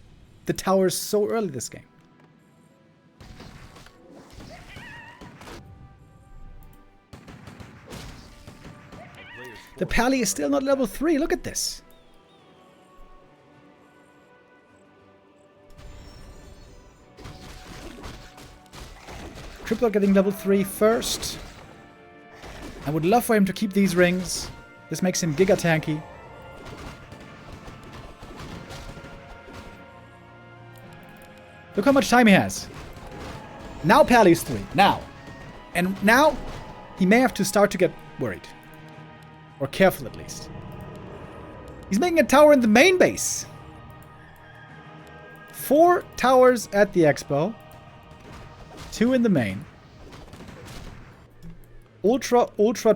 the towers so early this game. The Pally is still not level 3, look at this. Cryptlord getting level 3 first. I would love for him to keep these rings. This makes him giga tanky. Look how much time he has. Now Pally's 3. Now. And now he may have to start to get worried. Or careful at least. He's making a tower in the main base. 4 towers at the expo. 2 in the main. Ultra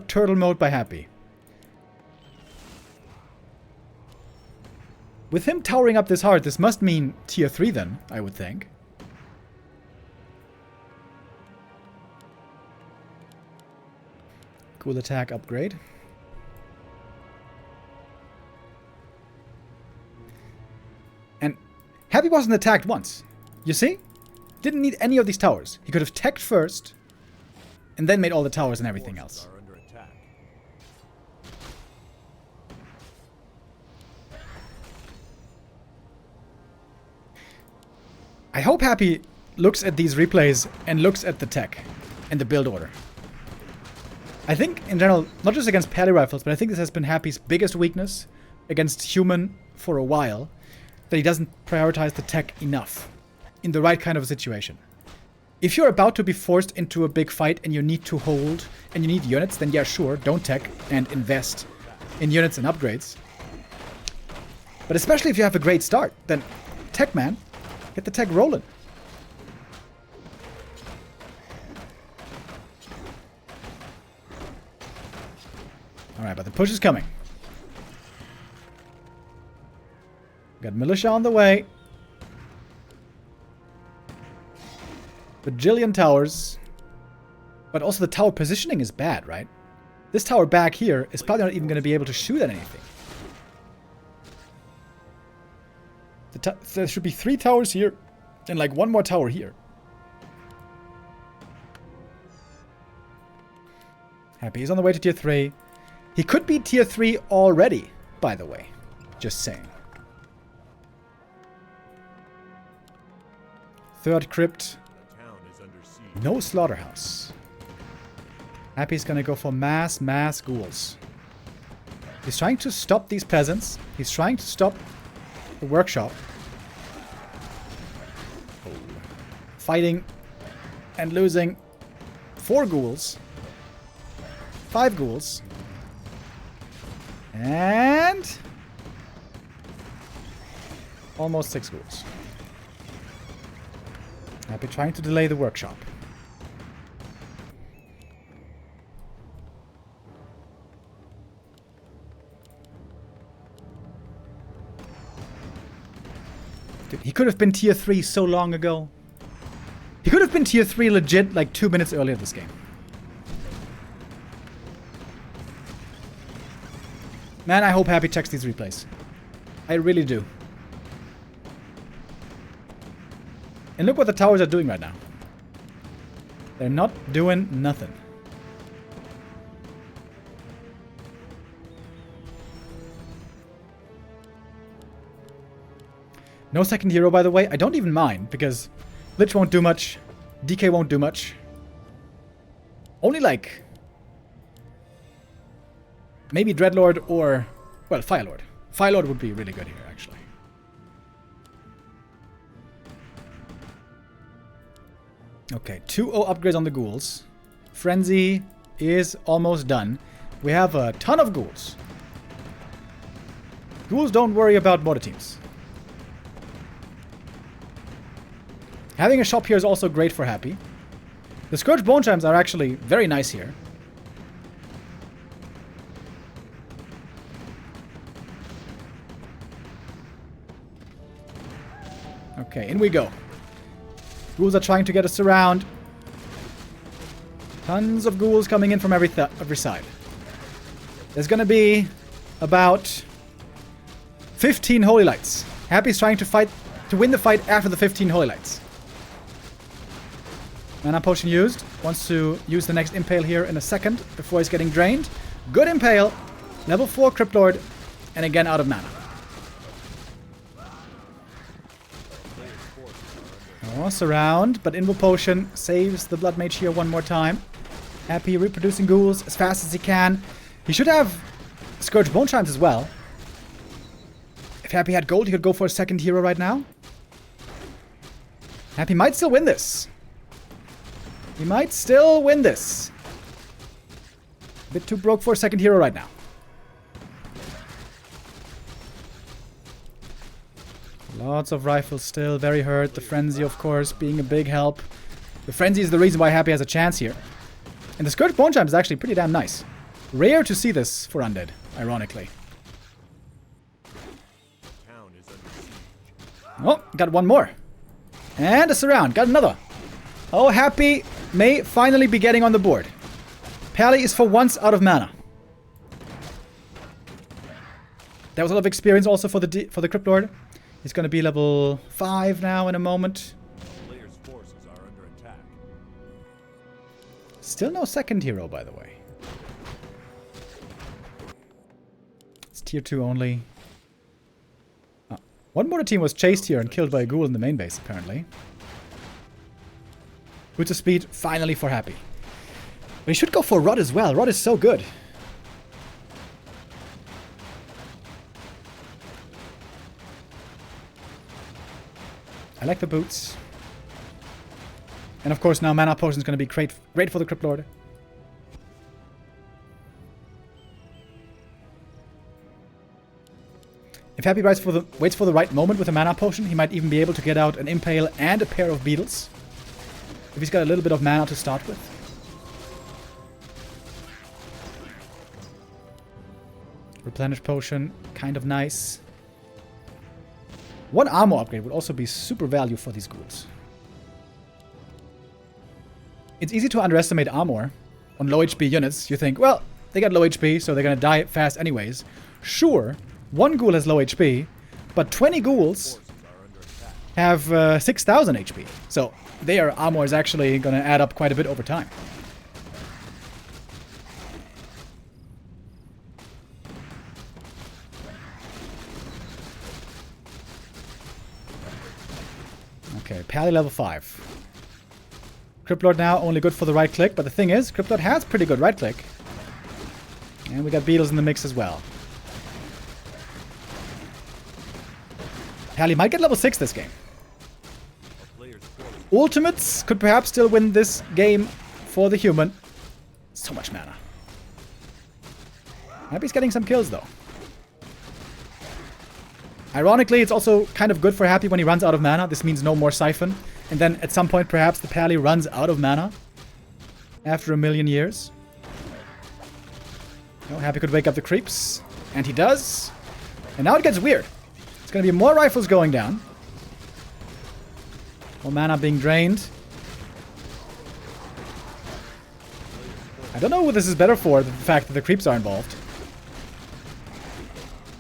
turtle mode by Happy. With him towering up this hard, this must mean tier 3 then, I would think. Cool attack upgrade. And Happy wasn't attacked once. You see? Didn't need any of these towers. He could have teched first, and then made all the towers and everything else. I hope Happy looks at these replays and looks at the tech and the build order. I think, in general, not just against Pally rifles, but I think this has been Happy's biggest weakness against human for a while, that he doesn't prioritize the tech enough in the right kind of a situation. If you're about to be forced into a big fight and you need to hold and you need units, then yeah, sure, don't tech and invest in units and upgrades. But especially if you have a great start, then tech, man. Get the tech rolling. Alright, but the push is coming. Got militia on the way. Bajillion towers. But also the tower positioning is bad, right? This tower back here is probably not even going to be able to shoot at anything. There should be 3 towers here and like 1 more tower here. Happy, he's on the way to tier 3. He could be tier 3 already, by the way. Just saying. Third crypt. The town is under siege. No slaughterhouse. Happy's gonna go for mass ghouls. He's trying to stop these peasants. He's trying to stop the workshop. Oh. Fighting and losing 4 ghouls. 5 ghouls. And almost 6 ghouls. Happy trying to delay the workshop. Dude, he could have been tier 3 so long ago. He could have been tier 3 legit like 2 minutes earlier this game. Man, I hope Happy checks these replays. I really do. And look what the towers are doing right now. They're not doing nothing. No second hero, by the way. I don't even mind, because Lich won't do much. DK won't do much. Only like... maybe Dreadlord or... well, Firelord. Firelord would be really good here, actually. Okay, 2-0 upgrades on the ghouls. Frenzy is almost done. We have a ton of ghouls. Ghouls don't worry about border teams. Having a shop here is also great for Happy. The Scourge Bone Chimes are actually very nice here. Okay, in we go. Ghouls are trying to get us around. Tons of ghouls coming in from every side. There's gonna be about 15 Holy Lights. Happy's trying to win the fight after the 15 Holy Lights. Mana potion used. Wants to use the next impale here in a second before he's getting drained. Good impale. Level 4 Cryptlord. And again out of mana. Oh, surround, but Invul Potion saves the Blood Mage here one more time. Happy reproducing ghouls as fast as he can. He should have Scourge Bone Chimes as well. If Happy had gold, he could go for a second hero right now. Happy might still win this. He might still win this. A bit too broke for a second hero right now. Lots of rifles still, very hurt. The Frenzy, of course, being a big help. The Frenzy is the reason why Happy has a chance here. And the Scourge Bone Chime is actually pretty damn nice. Rare to see this for Undead, ironically. Oh, got one more. And a surround, got another. Oh, Happy may finally be getting on the board. Pally is for once out of mana. That was a lot of experience also for the Cryptlord. He's going to be level 5 now in a moment. The player's forces are under attack. Still no second hero, by the way. It's tier 2 only. One border team was chased here and killed by a ghoul in the main base, apparently. Boots of Speed, finally for Happy. But he should go for Rod as well. Rod is so good. I like the boots. And of course now Mana Potion is going to be great for the Cryptlord. If Happy waits for the right moment with a Mana Potion, he might even be able to get out an Impale and a pair of Beetles. If he's got a little bit of mana to start with. Replenish Potion, kind of nice. One armor upgrade would also be super value for these ghouls. It's easy to underestimate armor on low HP units. You think, well, they got low HP, so they're gonna die fast anyways. Sure, one ghoul has low HP, but 20 ghouls have 6,000 HP. So their armor is actually gonna add up quite a bit over time. Okay, Pally level 5. Cryptlord now only good for the right click, but the thing is, Cryptlord has pretty good right click. And we got beetles in the mix as well. Pally might get level 6 this game. Ultimates could perhaps still win this game for the human. So much mana. Happy's getting some kills though. Ironically, it's also kind of good for Happy when he runs out of mana. This means no more Siphon. And then at some point, perhaps the Pally runs out of mana. After a million years. No, Happy could wake up the creeps. And he does. And now it gets weird. It's going to be more rifles going down. More mana being drained. I don't know what this is better for, the fact that the creeps are involved.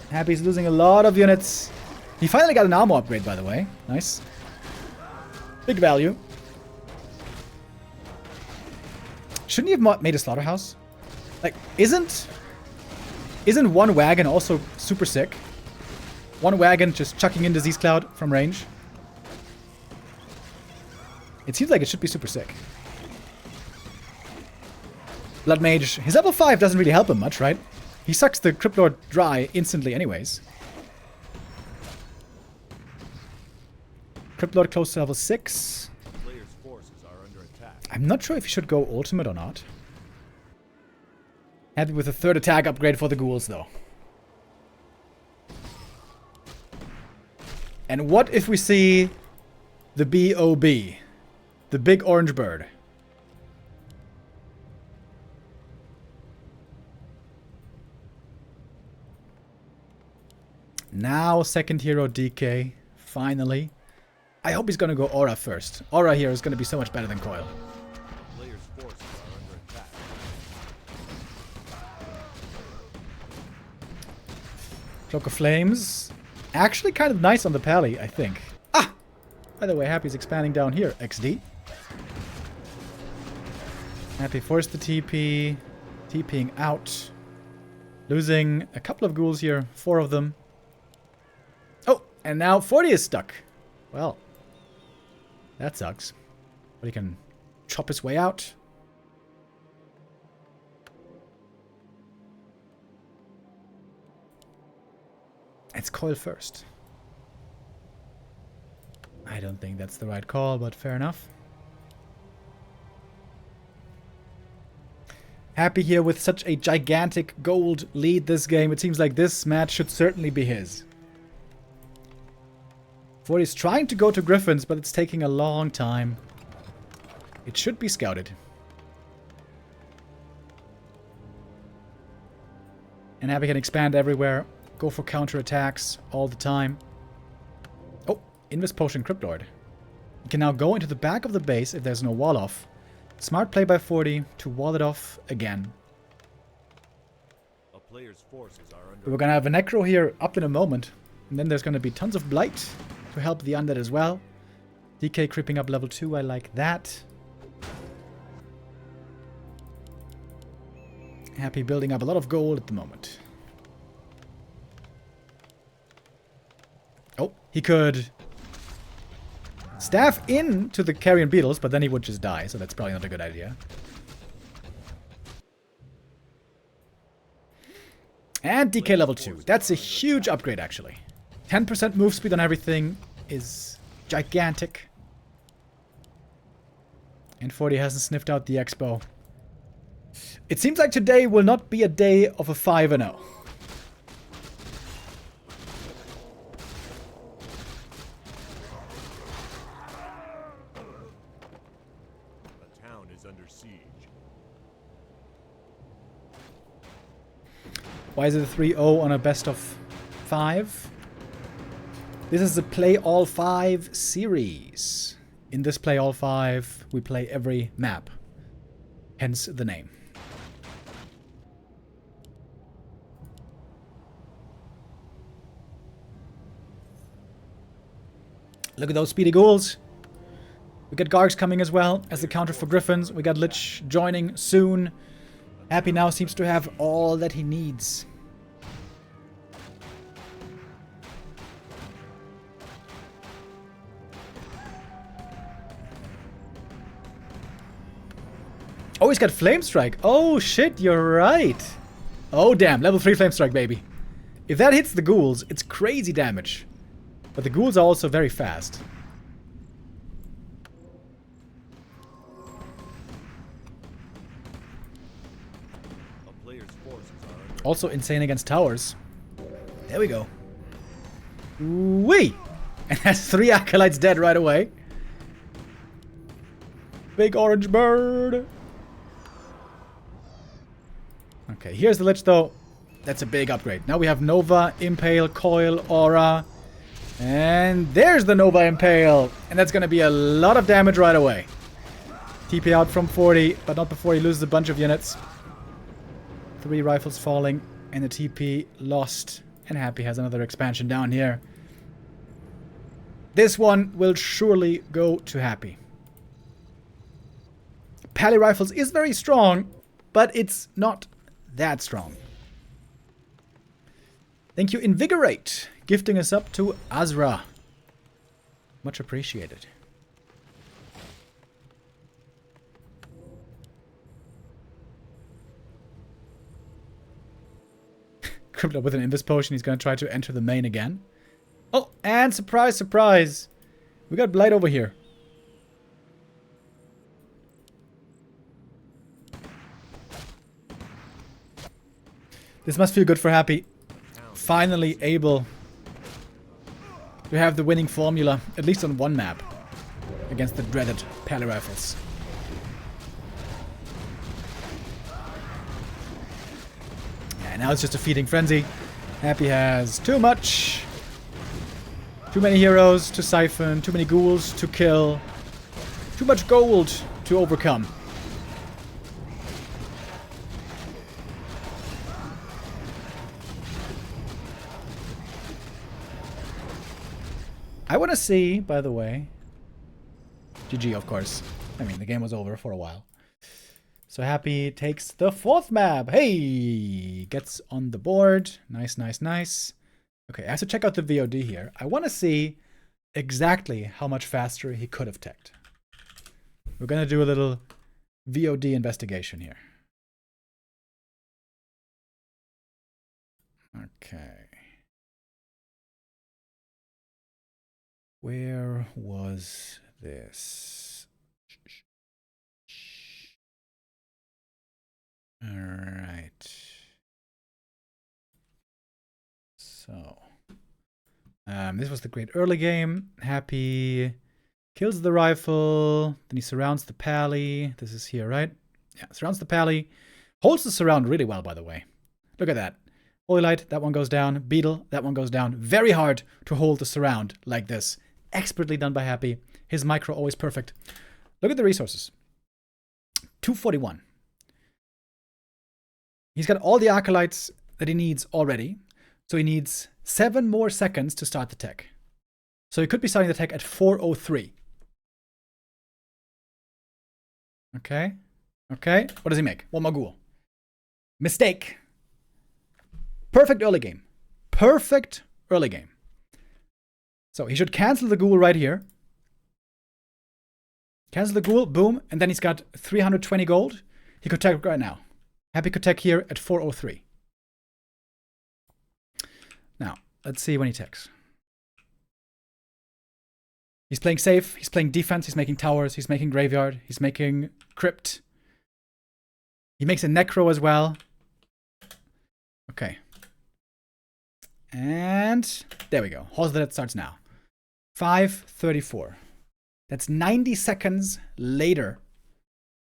Happy's losing a lot of units. He finally got an armor upgrade, by the way. Nice. Big value. Shouldn't he have made a slaughterhouse? Like, isn't one wagon also super sick? One wagon just chucking in Disease Cloud from range. It seems like it should be super sick. Blood Mage, his level 5 doesn't really help him much, right? He sucks the Cryptlord dry instantly anyways. Cryptlord close to level 6. Player's forces are under attack. I'm not sure if he should go ultimate or not. Happy with a 3rd attack upgrade for the ghouls though. And what if we see the BOB? The big orange bird. Now second hero DK. Finally. I hope he's gonna go Aura first. Aura here is gonna be so much better than Coil. Player's forces are under attack. Cloak of Flames. Actually kind of nice on the Pally, I think. Ah! By the way, Happy's expanding down here. XD. Happy forced the TP. TPing out. Losing a couple of ghouls here. 4 of them. Oh! And now 40 is stuck. Well. That sucks. But he can chop his way out. It's Coil first. I don't think that's the right call, but fair enough. Happy here with such a gigantic gold lead this game. It seems like this match should certainly be his. 40's trying to go to Griffins, but it's taking a long time. It should be scouted. And Happy can expand everywhere. Go for counterattacks all the time. Oh, Invis Potion Cryptlord. You can now go into the back of the base if there's no wall off. Smart play by 40 to wall it off again. A player's forces are under We're gonna have a Necro here up in a moment. And then there's gonna be tons of Blight to help the Undead as well. DK creeping up level 2, I like that. Happy building up a lot of gold at the moment. Oh, he could staff into the Carrion Beetles, but then he would just die, so that's probably not a good idea. And DK level 2. That's a huge upgrade, actually. 10% move speed on everything is gigantic. And 40 hasn't sniffed out the Expo. It seems like today will not be a day of a 5-0. The town is under siege. Why is it a 3-0 on a best of 5? This is a Play All 5 series. In this Play All 5, we play every map. Hence the name. Look at those speedy ghouls. We got Gargs coming as well as the counter for Griffins. We got Lich joining soon. Happy now seems to have all that he needs. Oh, he's got Flame Strike. Oh, shit, you're right. Oh, damn. Level 3 Flame Strike, baby. If that hits the ghouls, it's crazy damage. But the ghouls are also very fast. A player's forces are under Also insane against towers. There we go. Wee! And that's 3 acolytes dead right away. Big orange bird. Okay, here's the Lich though. That's a big upgrade. Now we have Nova, Impale, Coil, Aura. And there's the Nova Impale. And that's going to be a lot of damage right away. TP out from 40, but not before he loses a bunch of units. 3 rifles falling, and the TP lost. And Happy has another expansion down here. This one will surely go to Happy. Pally Rifles is very strong, but it's not that strong. Thank you, Invigorate, gifting us up to Azra. Much appreciated. Cryptlord with an Invis Potion. He's going to try to enter the main again. Oh, and surprise, surprise. We got Blight over here. This must feel good for Happy. Finally able to have the winning formula, at least on one map, against the dreaded Pally Rifles. Yeah, now it's just a feeding frenzy. Happy has too much. Too many heroes to siphon, too many ghouls to kill, too much gold to overcome. I want to see, by the way... GG, of course. I mean, the game was over for a while. So Happy takes the 4th map. Hey! Gets on the board. Nice, nice, nice. Okay, I have to check out the VOD here. I want to see exactly how much faster he could have teched. We're going to do a little VOD investigation here. Okay. Where was this? All right. So, this was the great early game. Happy kills the rifle. Then he surrounds the pally. This is here, right? Yeah, surrounds the pally. Holds the surround really well, by the way. Look at that. Holy Light, that one goes down. Beetle, that one goes down. Very hard to hold the surround like this. Expertly done by Happy. His micro always perfect. Look at the resources. 241. He's got all the acolytes that he needs already. So he needs 7 more seconds to start the tech. So he could be starting the tech at 4:03. Okay. Okay. What does he make? One more ghoul. Mistake. Perfect early game. Perfect early game. So he should cancel the ghoul right here. Cancel the ghoul, boom, and then he's got 320 gold. He could tech right now. Happy could tech here at 4:03. Now, let's see when he techs. He's playing safe, he's playing defense, he's making towers, he's making graveyard, he's making crypt. He makes a necro as well. Okay. And there we go. Hoslet starts now. 5:34. That's 90 seconds later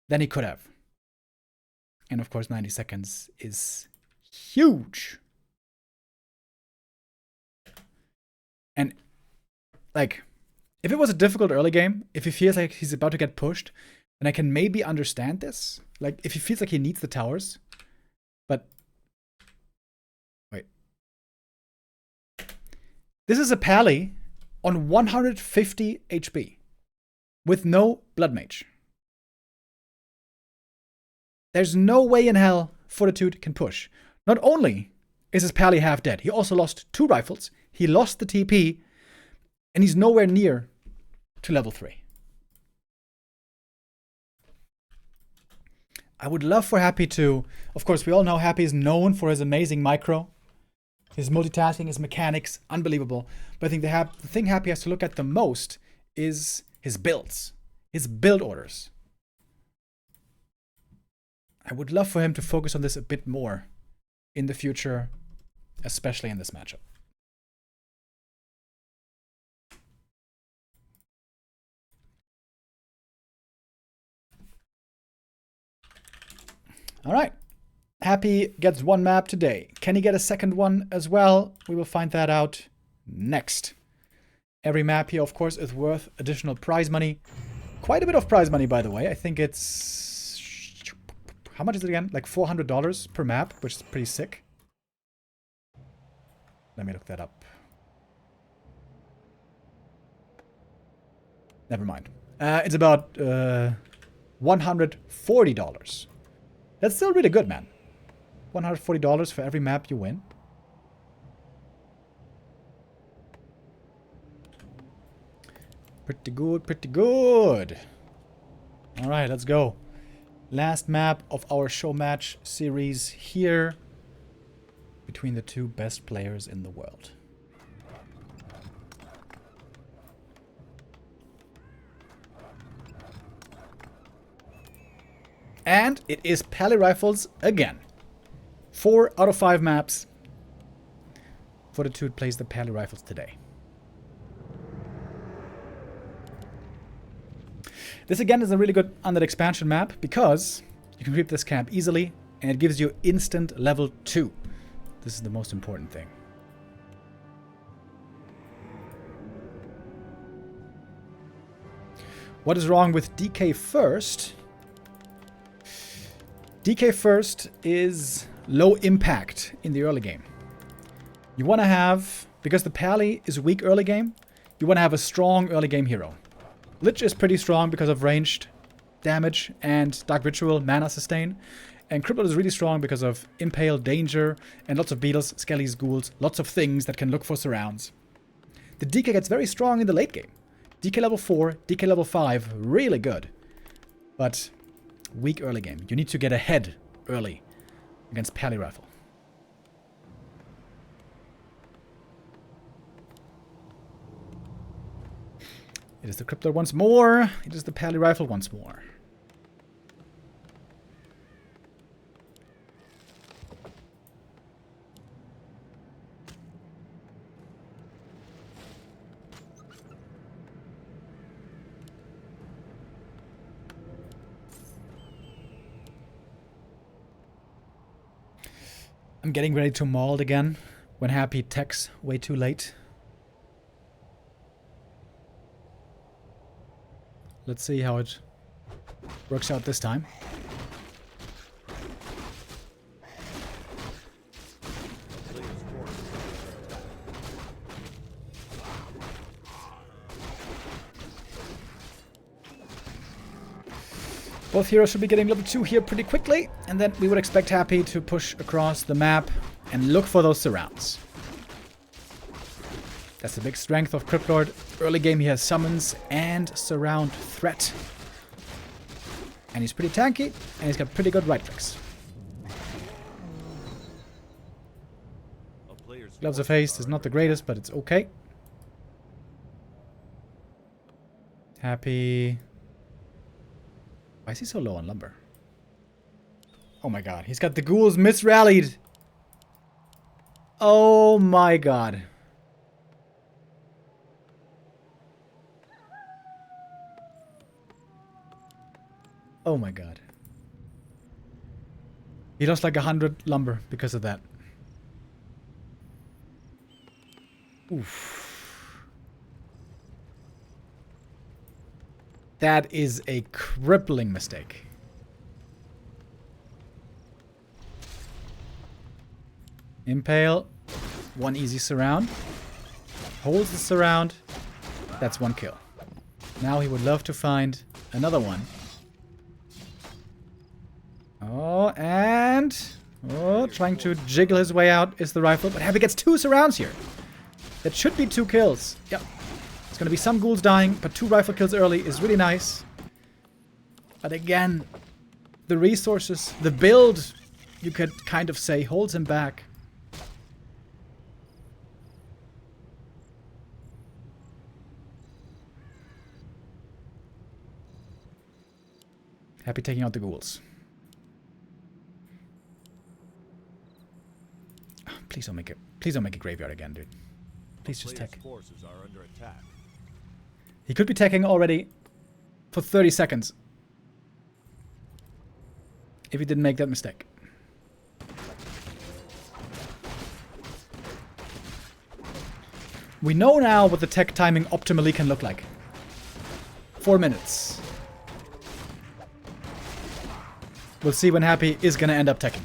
than he could have. And of course, 90 seconds is huge. And like, if it was a difficult early game, if he feels like he's about to get pushed, then I can maybe understand this. Like, if he feels like he needs the towers. But wait. This is a pally on 150 HP with no Blood Mage. There's no way in hell Fortitude can push. Not only is his pally half dead, he also lost 2 rifles, he lost the TP, and he's nowhere near to level 3. I would love for Happy to... Of course, we all know Happy is known for his amazing micro. His multitasking, his mechanics, unbelievable. But I think the thing Happy has to look at the most is his builds. His build orders. I would love for him to focus on this a bit more in the future, especially in this matchup. All right. Happy gets one map today. Can he get a second one as well? We will find that out next. Every map here, of course, is worth additional prize money. Quite a bit of prize money, by the way. I think it's... How much is it again? Like $400 per map, which is pretty sick. Let me look that up. Never mind. It's about $140. That's still really good, man. $140 for every map you win. Pretty good, pretty good. All right, let's go. Last map of our show match series here between the two best players in the world. And it is Pally Rifles again. 4 out of 5 maps. Fortitude plays the Pally Rifles today. This again is a really good undead expansion map because you can creep this camp easily and it gives you instant level 2. This is the most important thing. What is wrong with DK first? DK first is low impact in the early game. You want to have, because the Pally is weak early game, you want to have a strong early game hero. Lich is pretty strong because of ranged damage and Dark Ritual mana sustain. And Cryptlord is really strong because of Impale, Danger, and lots of beetles, skellies, ghouls, lots of things that can look for surrounds. The DK gets very strong in the late game. DK level 4, DK level 5, really good. But weak early game. You need to get ahead early against Pally Rifle. It is the Cryptlord once more. It is the Pally Rifle once more. I'm getting ready to mauled again when Happy techs way too late. Let's see how it works out this time. Both heroes should be getting level 2 here pretty quickly, and then we would expect Happy to push across the map and look for those surrounds. That's the big strength of Cryptlord. Early game he has summons and surround threat. And he's pretty tanky, and he's got pretty good right clicks. Gloves of Haste is not the greatest, but it's okay. Happy... Why is he so low on lumber? Oh my god, he's got the ghouls misrallied. Oh my god. Oh my god. He lost like 100 lumber because of that. Oof. That is a crippling mistake. Impale. One easy surround. Holds the surround. That's one kill. Now he would love to find another one. Oh, and... Oh, trying to jiggle his way out is the rifle. But Happy gets 2 surrounds here. That should be 2 kills. Yep. There's going to be some ghouls dying, but 2 rifle kills early is really nice. But again, the resources, the build, you could kind of say, holds him back. Happy taking out the ghouls. Please don't make it. Please don't make a graveyard again, dude. Please just tech. Forces are under attack. He could be teching already for 30 seconds. If he didn't make that mistake. We know now what the tech timing optimally can look like. 4 minutes. We'll see when Happy is going to end up teching.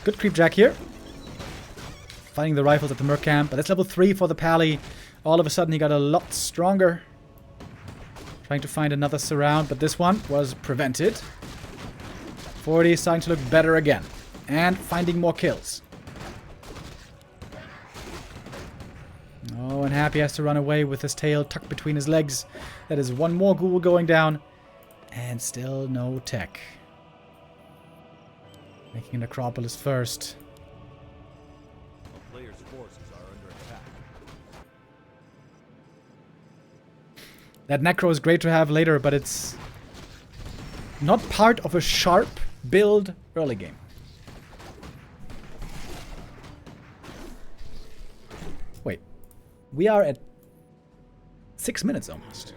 Good creep jack here. Finding the rifles at the Merc camp. But that's level 3 for the Pally. All of a sudden he got a lot stronger. Trying to find another surround, but this one was prevented. 40 is starting to look better again. And finding more kills. Oh, and Happy has to run away with his tail tucked between his legs. That is one more ghoul going down. And still no tech. Making a necropolis first. A player's forces are under attack. That necro is great to have later, but it's not part of a sharp build early game. Wait. We are at 6 minutes almost.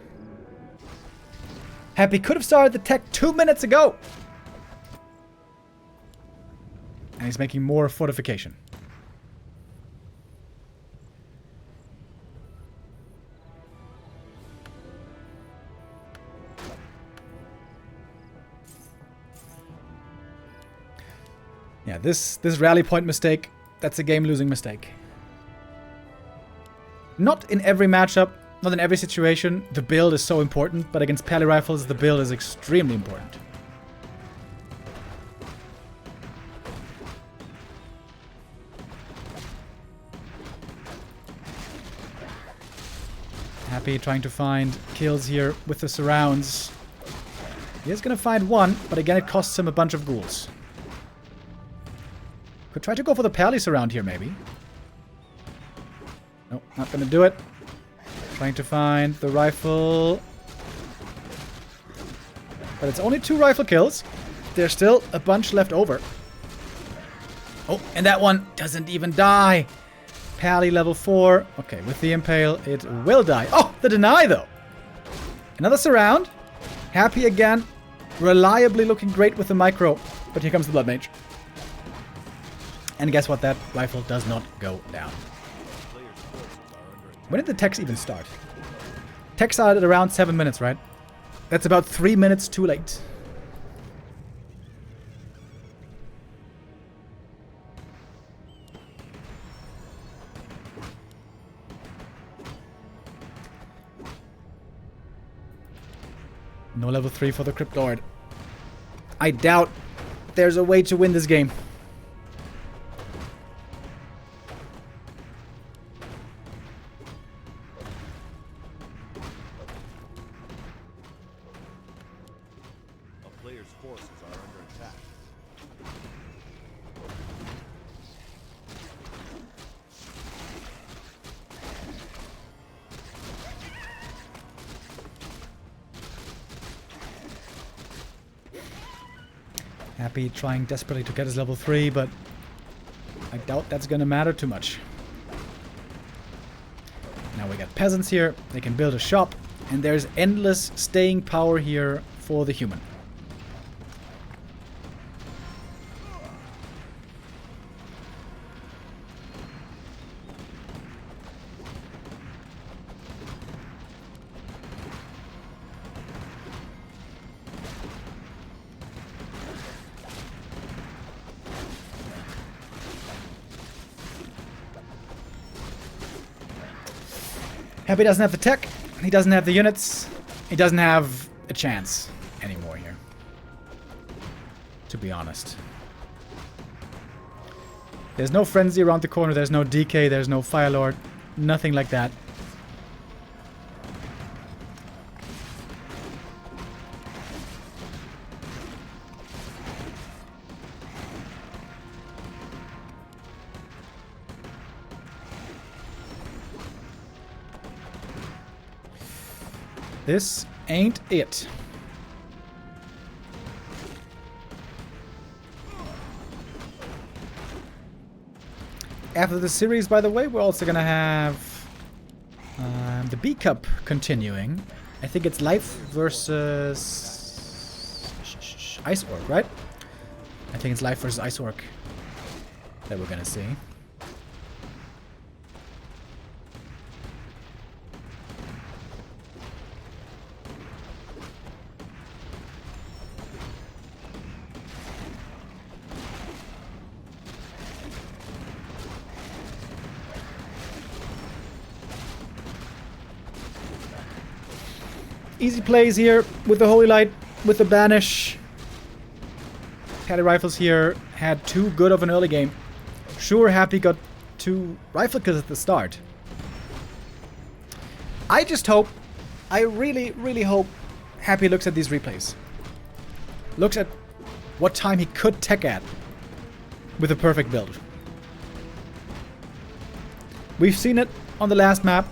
Happy could have started the tech 2 minutes ago. And he's making more fortification. Yeah, this rally point mistake, that's a game-losing mistake. Not in every matchup, not in every situation, the build is so important, but against Pally Rifles, the build is extremely important. Happy trying to find kills here with the surrounds. He is going to find one, but again it costs him a bunch of ghouls. Could try to go for the Pally surround here, maybe. Nope, not going to do it. Trying to find the rifle. But it's only 2 rifle kills. There's still a bunch left over. Oh, and that one doesn't even die. Pally level 4. Okay, with the impale, it will die. Oh, the deny, though. Another surround. Happy again. Reliably looking great with the micro. But here comes the Blood Mage. And guess what? That rifle does not go down. When did the techs even start? Tech started at around 7 minutes, right? That's about 3 minutes too late. No level 3 for the Cryptlord. I doubt there's a way to win this game. A player's forces are under attack. Happy trying desperately to get his level 3, but I doubt that's gonna matter too much. Now we got peasants here, they can build a shop, and there's endless staying power here for the human. Happy doesn't have the tech, he doesn't have the units, he doesn't have a chance anymore here. To be honest. There's no frenzy around the corner, there's no DK, there's no Firelord, nothing like that. This ain't it. After the series, by the way, we're also gonna have the B Cup continuing. I think it's Life versus Ice Orc, right? I think it's Life versus Ice Orc that we're gonna see. Easy plays here with the Holy Light, with the Banish. Caddy Rifles here had too good of an early game. Sure, Happy got 2 rifle kills at the start. I just hope, I really, really hope Happy looks at these replays. Looks at what time he could tech at with a perfect build. We've seen it on the last map.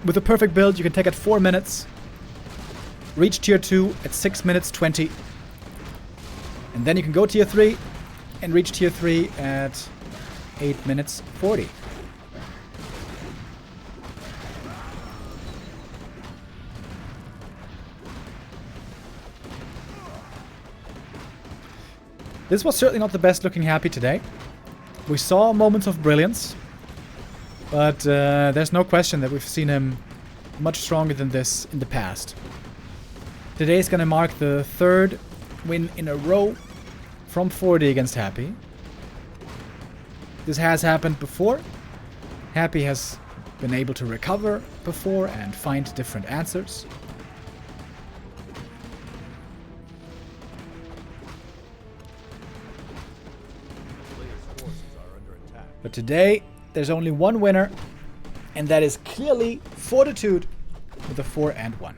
With a perfect build, you can tech at 4 minutes. Reach tier 2 at 6 minutes 20. And then you can go tier 3 and reach tier 3 at 8 minutes 40. This was certainly not the best looking Happy today. We saw moments of brilliance, but there's no question that we've seen him much stronger than this in the past. Today is going to mark the 3rd win in a row from 40 against Happy. This has happened before. Happy has been able to recover before and find different answers. But today, there's only one winner, and that is clearly Fortitude with a 4-1.